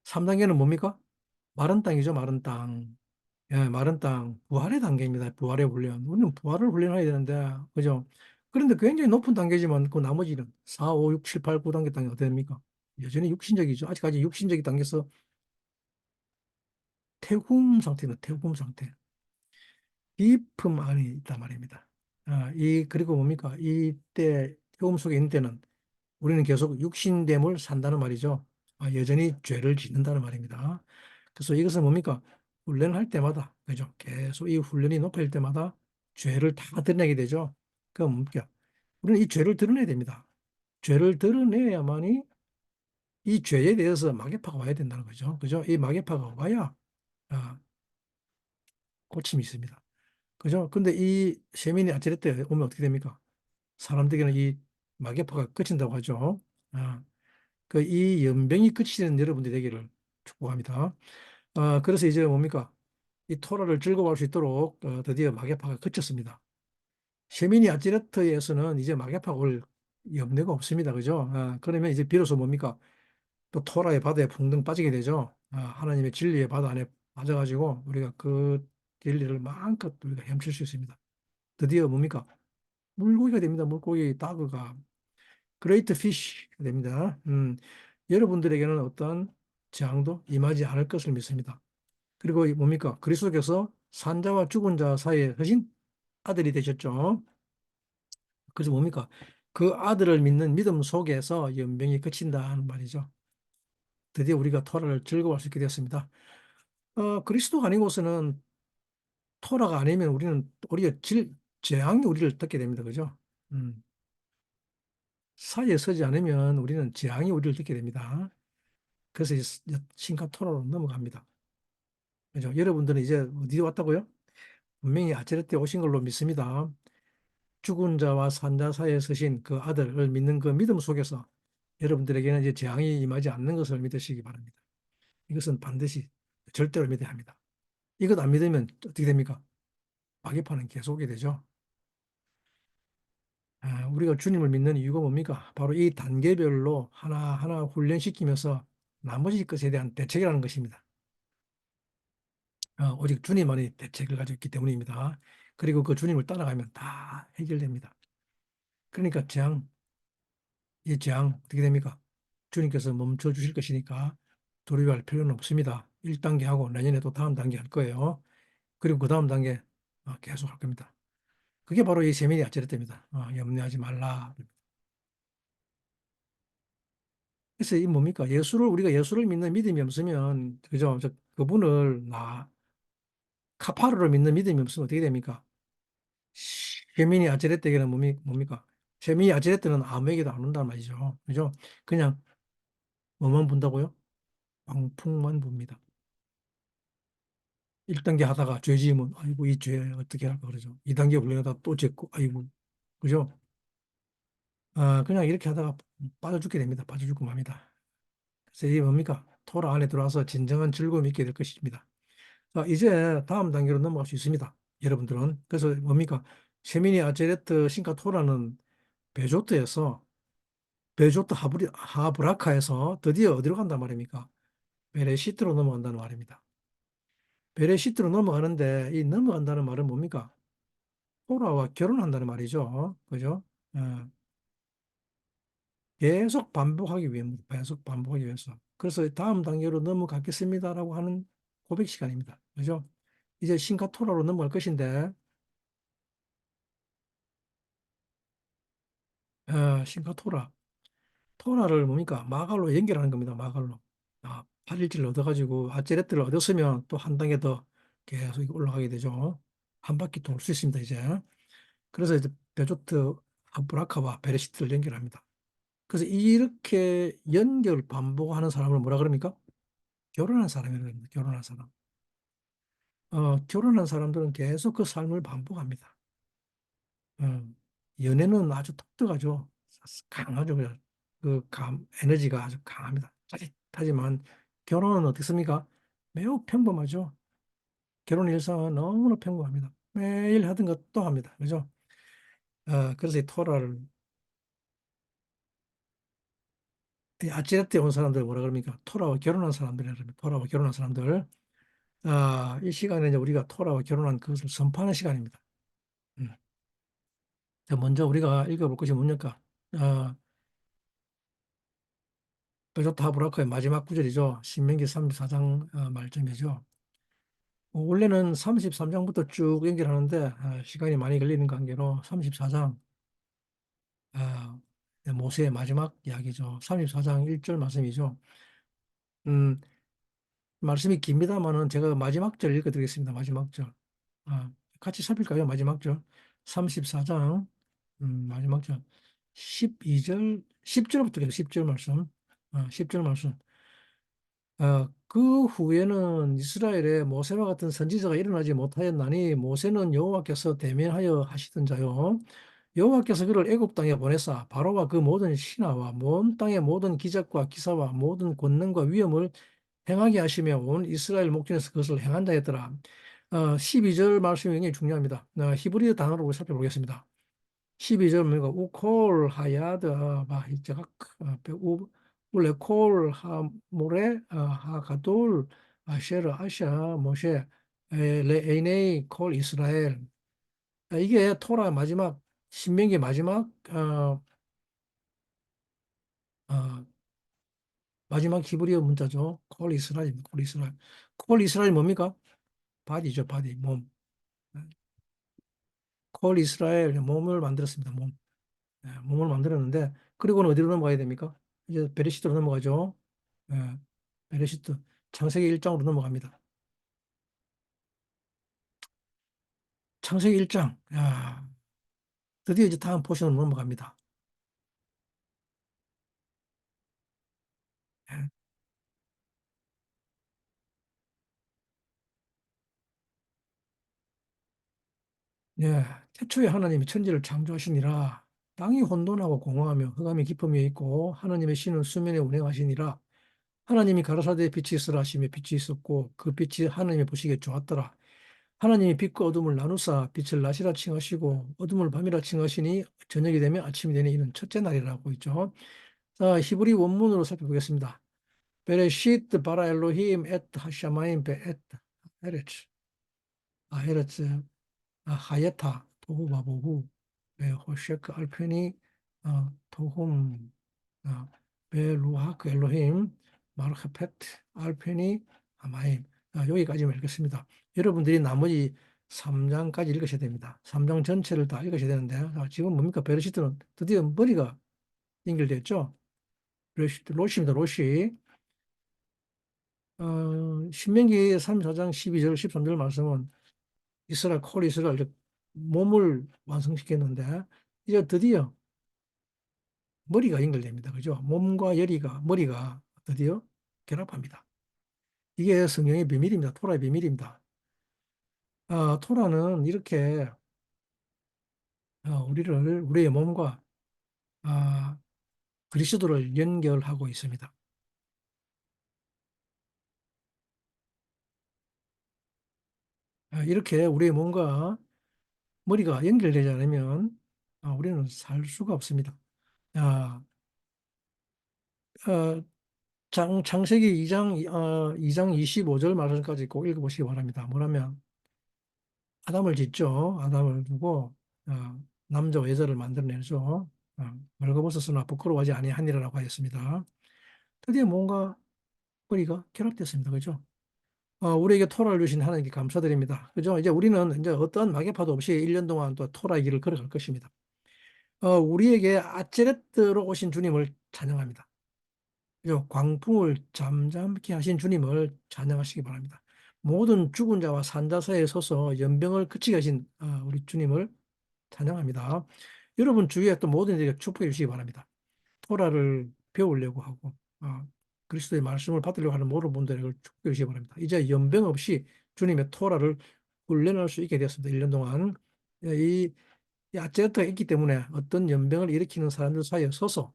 3단계는 뭡니까? 마른 땅이죠, 마른 땅. 예, 마른 땅. 부활의 단계입니다. 부활의 훈련. 우리는 부활을 훈련해야 되는데, 그죠? 그런데 굉장히 높은 단계지만 그 나머지는 4, 5, 6, 7, 8, 9단계 땅이 어떻게 됩니까? 여전히 육신적이죠. 아직까지 육신적인 단계에서 태움 상태는 태움 상태. 깊음 안에 있단 말입니다. 그리고 뭡니까? 이때 태움 속에 있는 때는 우리는 계속 육신됨을 산다는 말이죠. 여전히 죄를 짓는다는 말입니다. 그래서 이것은 뭡니까? 훈련할 때마다, 그죠? 계속 이 훈련이 높아질 때마다 죄를 다 드러내게 되죠. 그럼 뭡니까? 우리는 이 죄를 드러내야 됩니다. 죄를 드러내야만이 이 죄에 대해서 마개파가 와야 된다는 거죠. 그죠? 이 마개파가 와야 아, 고침이 있습니다. 그죠? 근데 이 세민이 아치레 때 오면 어떻게 됩니까? 사람들에게는 이 마개파가 그친다고 하죠. 아, 이 연병이 그치는 여러분들이 되기를 축복합니다. 그래서 이제 뭡니까? 이 토라를 즐거워할 수 있도록 드디어 마개파가 그쳤습니다. 셰미니 아찌레트에서는 이제 마개파가 올 염려가 없습니다. 그죠? 그러면 이제 비로소 뭡니까? 또 토라의 바다에 붕덩 빠지게 되죠. 하나님의 진리의 바다 안에 빠져가지고 우리가 그 진리를 마음껏 우리가 헤엄칠 수 있습니다. 드디어 뭡니까? 물고기가 됩니다. 물고기 다그가 그레이트 피쉬가 됩니다. 여러분들에게는 어떤 재앙도 임하지 않을 것을 믿습니다. 그리고 뭡니까? 그리스도께서 산자와 죽은 자 사이에 하신 아들이 되셨죠. 그래서 뭡니까? 그 아들을 믿는 믿음 속에서 연병이 그친다는 말이죠. 드디어 우리가 토라를 즐거워할 수 있게 되었습니다. 그리스도가 아니고서는 토라가 아니면 우리는 우리가 재앙이 우리를 덮게 됩니다. 그죠? 음, 사이에 서지 않으면 우리는 재앙이 우리를 덮게 됩니다. 그래서 신카 토라로 넘어갑니다. 그죠? 여러분들은 이제 어디 왔다고요? 분명히 아체르테 오신 걸로 믿습니다. 죽은 자와 산자 사이에 서신 그 아들을 믿는 그 믿음 속에서 여러분들에게는 이제 재앙이 임하지 않는 것을 믿으시기 바랍니다. 이것은 반드시 절대로 믿어야 합니다. 이것 안 믿으면 어떻게 됩니까? 마귀파는 계속이 되죠. 우리가 주님을 믿는 이유가 뭡니까? 바로 이 단계별로 하나하나 훈련시키면서 나머지 것에 대한 대책이라는 것입니다. 오직 주님만이 대책을 가지고 있기 때문입니다. 그리고 그 주님을 따라가면 다 해결됩니다. 그러니까 이 재앙 어떻게 됩니까? 주님께서 멈춰 주실 것이니까 두려워할 필요는 없습니다. 1단계 하고 내년에 또 다음 단계 할 거예요. 그리고 그 다음 단계 계속 할 겁니다. 그게 바로 이 세미니 아체르트입니다. 염려하지 말라. 그래서 이 뭡니까? 우리가 예수를 믿는 믿음이 없으면, 그죠? 그분을 카파르로 믿는 믿음이 없으면 어떻게 됩니까? 세미니 아체르트에게는 뭡니까? 세미니 아체르트는 아무에게도 안 온단 말이죠. 그죠? 그냥 뭐만 본다고요? 광풍만 봅니다. 1단계 하다가 죄 지으면 아이고 이 죄 어떻게 할까 그러죠. 2단계 훈련하다 또 짓고 아이고 그죠? 그냥 이렇게 하다가 빠져 죽게 됩니다. 빠져 죽고 맙니다. 그래서 이게 뭡니까? 토라 안에 들어와서 진정한 즐거움이 있게 될 것입니다. 자, 이제 다음 단계로 넘어갈 수 있습니다. 여러분들은. 그래서 뭡니까? 세미니 아제레트 싱카 토라는 베조트에서 베조트 하브라카에서 드디어 어디로 간단 말입니까? 베레시트로 넘어간다는 말입니다. 베레시트로 넘어가는데 이 넘어간다는 말은 뭡니까? 토라와 결혼한다는 말이죠. 그죠? 어, 계속 반복하기 위해, 계속 반복하기 위해서. 그래서 다음 단계로 넘어가겠습니다라고 하는 고백 시간입니다. 그죠? 이제 신카 토라로 넘어갈 것인데, 신카 토라. 토라를 뭡니까? 마갈로 연결하는 겁니다. 마갈로. 8일째를 얻어가지고 아제레트를 얻었으면 또 한 단계 더 계속 올라가게 되죠. 한 바퀴 돌 수 있습니다, 이제. 그래서 이제 베조트 아브라카와 베레시트를 연결합니다. 그래서 이렇게 연결 반복하는 사람을 뭐라 그럽니까? 결혼한 사람이라고 합니다. 결혼한 사람. 결혼한 사람들은 계속 그 삶을 반복합니다. 어, 연애는 아주 독특하죠. 강하죠. 에너지가 아주 강합니다. 짜릿하지만 결혼은 어떻습니까? 매우 평범하죠. 결혼 일상은 너무나 평범합니다. 매일 하던 것도 합니다. 그죠? 그래서 이 토라를, 이 아찌라떼 온 사람들 뭐라 그럽니까? 토라와 결혼한 사람들이라 그럽니다. 토라와 결혼한 사람들. 이 시간에 이제 우리가 토라와 결혼한 그것을 선포하는 시간입니다. 음. 자, 먼저 우리가 읽어볼 것이 뭡니까? 아, 베조타 브라커의 마지막 구절이죠. 신명기 34장 말씀이죠. 원래는 33장부터 쭉 연결하는데 시간이 많이 걸리는 관계로 34장 모세의 마지막 이야기죠. 34장 1절 말씀이죠. 음, 말씀이 깁니다만은 제가 마지막 절 읽어드리겠습니다. 마지막 절. 같이 살필까요? 마지막 절. 34장 마지막 절. 12절, 10절부터 10절 말씀. 10절 말씀. 그 후에는 이스라엘에 모세와 같은 선지자가 일어나지 못하였나니 모세는 여호와께서 대면하여 하시던 자요. 여호와께서 그를 애굽 땅에 보내사 바로와 그 모든 신하와 온 땅의 모든 기적과 기사와 모든 권능과 위엄을 행하게 하시며 온 이스라엘 목전에서 그것을 행한 자였더라. 12절 말씀이 굉장히 중요합니다. 히브리어 단어로 살펴보겠습니다. 12절 뭡니까? 우콜 하야드 바히자각 원래 콜 하모레 하가돌 아셰르 아샤 모셰 레에이네이 콜 이스라엘. 이게 토라 마지막 신명기 마지막 어, 마지막 히브리어 문자죠. 콜 이스라엘입니다. 콜 이스라엘. 콜 이스라엘 뭡니까? 바디죠, 바디 몸. 콜 이스라엘 몸을 만들었습니다. 몸. 몸을 만들었는데 그리고는 어디로 넘어가야 됩니까? 이제 베레시트로 넘어가죠. 예, 베레시트 창세기 1장으로 넘어갑니다. 창세기 1장. 야, 드디어 이제 다음 포션으로 넘어갑니다. 예, 예, 태초에 하나님이 천지를 창조하시니라 땅이 혼돈하고 공허하며 흑암이 깊음에 있고 하나님의 신은 수면에 운행하시니라 하나님이 가라사대에 빛이 있으라 하시며 빛이 있었고 그 빛이 하나님의 보시기에 좋았더라. 하나님이 빛과 어둠을 나누사 빛을 낮이라 칭하시고 어둠을 밤이라 칭하시니 저녁이 되면 아침이 되니 이는 첫째 날이라고 있죠. 자, 히브리 원문으로 살펴보겠습니다. 베레시트 바라 엘로힘 엣 하샤마임 베엣 에레츠 에레츠 하예타 토후 바보후 호셰크 알페니 토훔 베루하크 엘로힘 마르카페트 알페니 아마임. 여기까지만 읽겠습니다. 여러분들이 나머지 3장까지 읽으셔야 됩니다. 3장 전체를 다 읽으셔야 되는데 지금 뭡니까? 베르시트는 드디어 머리가 연결됐죠. 베르시트 로시입니다. 로시. 신명기 34장 12절 13절 말씀은 이스라엘 콜 이스라엘 즉 몸을 완성시켰는데 이제 드디어 머리가 연결됩니다. 그죠? 몸과 열이가 머리가 드디어 결합합니다. 이게 성령의 비밀입니다. 토라의 비밀입니다. 토라는 이렇게 우리의 몸과 아, 그리스도를 연결하고 있습니다. 이렇게 우리의 몸과 머리가 연결되지 않으면 우리는 살 수가 없습니다. 아, 어, 창세기 2장 25절 말씀까지 꼭 읽어보시기 바랍니다. 뭐냐면 아담을 짓죠. 아담을 두고 남자와 여자를 만들어내죠. 벌거벗었으나 부끄러워하지 아니하니라라고 하였습니다. 드디어 뭔가 머리가 결합됐습니다. 그죠? 우리에게 토라를 주신 하나님께 감사드립니다. 그죠? 이제 우리는 이제 어떠한 막연파도 없이 1년 동안 또 토라의 길을 걸어갈 것입니다. 우리에게 아찌렛으로 오신 주님을 찬양합니다. 그죠? 광풍을 잠잠케 하신 주님을 찬양하시기 바랍니다. 모든 죽은 자와 산 자 사이에 서서 연병을 그치게 하신 우리 주님을 찬양합니다. 여러분 주위에 또 모든 이들에게 축복해 주시기 바랍니다. 토라를 배우려고 하고 그리스도의 말씀을 받으려고 하는 모든 분들에게 축복해 주시기 바랍니다. 이제 연병 없이 주님의 토라를 훈련할 수 있게 되었습니다. 1년 동안 이, 이 아제트가 있기 때문에 어떤 연병을 일으키는 사람들 사이에 서서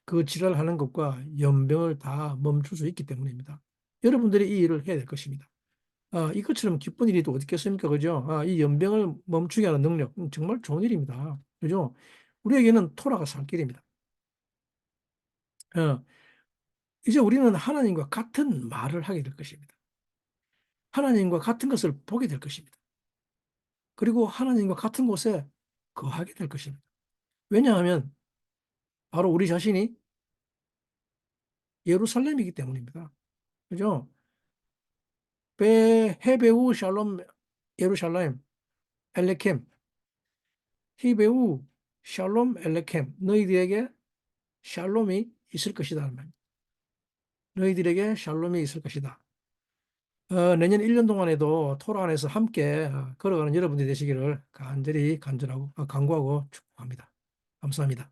그 지랄하는 것과 연병을 다 멈출 수 있기 때문입니다. 여러분들이 이 일을 해야 될 것입니다. 이것처럼 기쁜 일이 또 어디 있겠습니까? 그죠? 이 연병을 멈추게 하는 능력, 정말 좋은 일입니다. 그죠? 우리에게는 토라가 살 길입니다. 어, 이제 우리는 하나님과 같은 말을 하게 될 것입니다. 하나님과 같은 것을 보게 될 것입니다. 그리고 하나님과 같은 곳에 거하게 될 것입니다. 왜냐하면 바로 우리 자신이 예루살렘이기 때문입니다. 그죠? 헤베우 샬롬 예루살렘 엘레켐 히베우 샬롬 엘레켐 너희들에게 샬롬이 있을 것이다. 너희들에게 샬롬이 있을 것이다. 내년 1년 동안에도 토라 안에서 함께 걸어가는 여러분들이 되시기를 간절히 간절하고 간구하고 축복합니다. 감사합니다.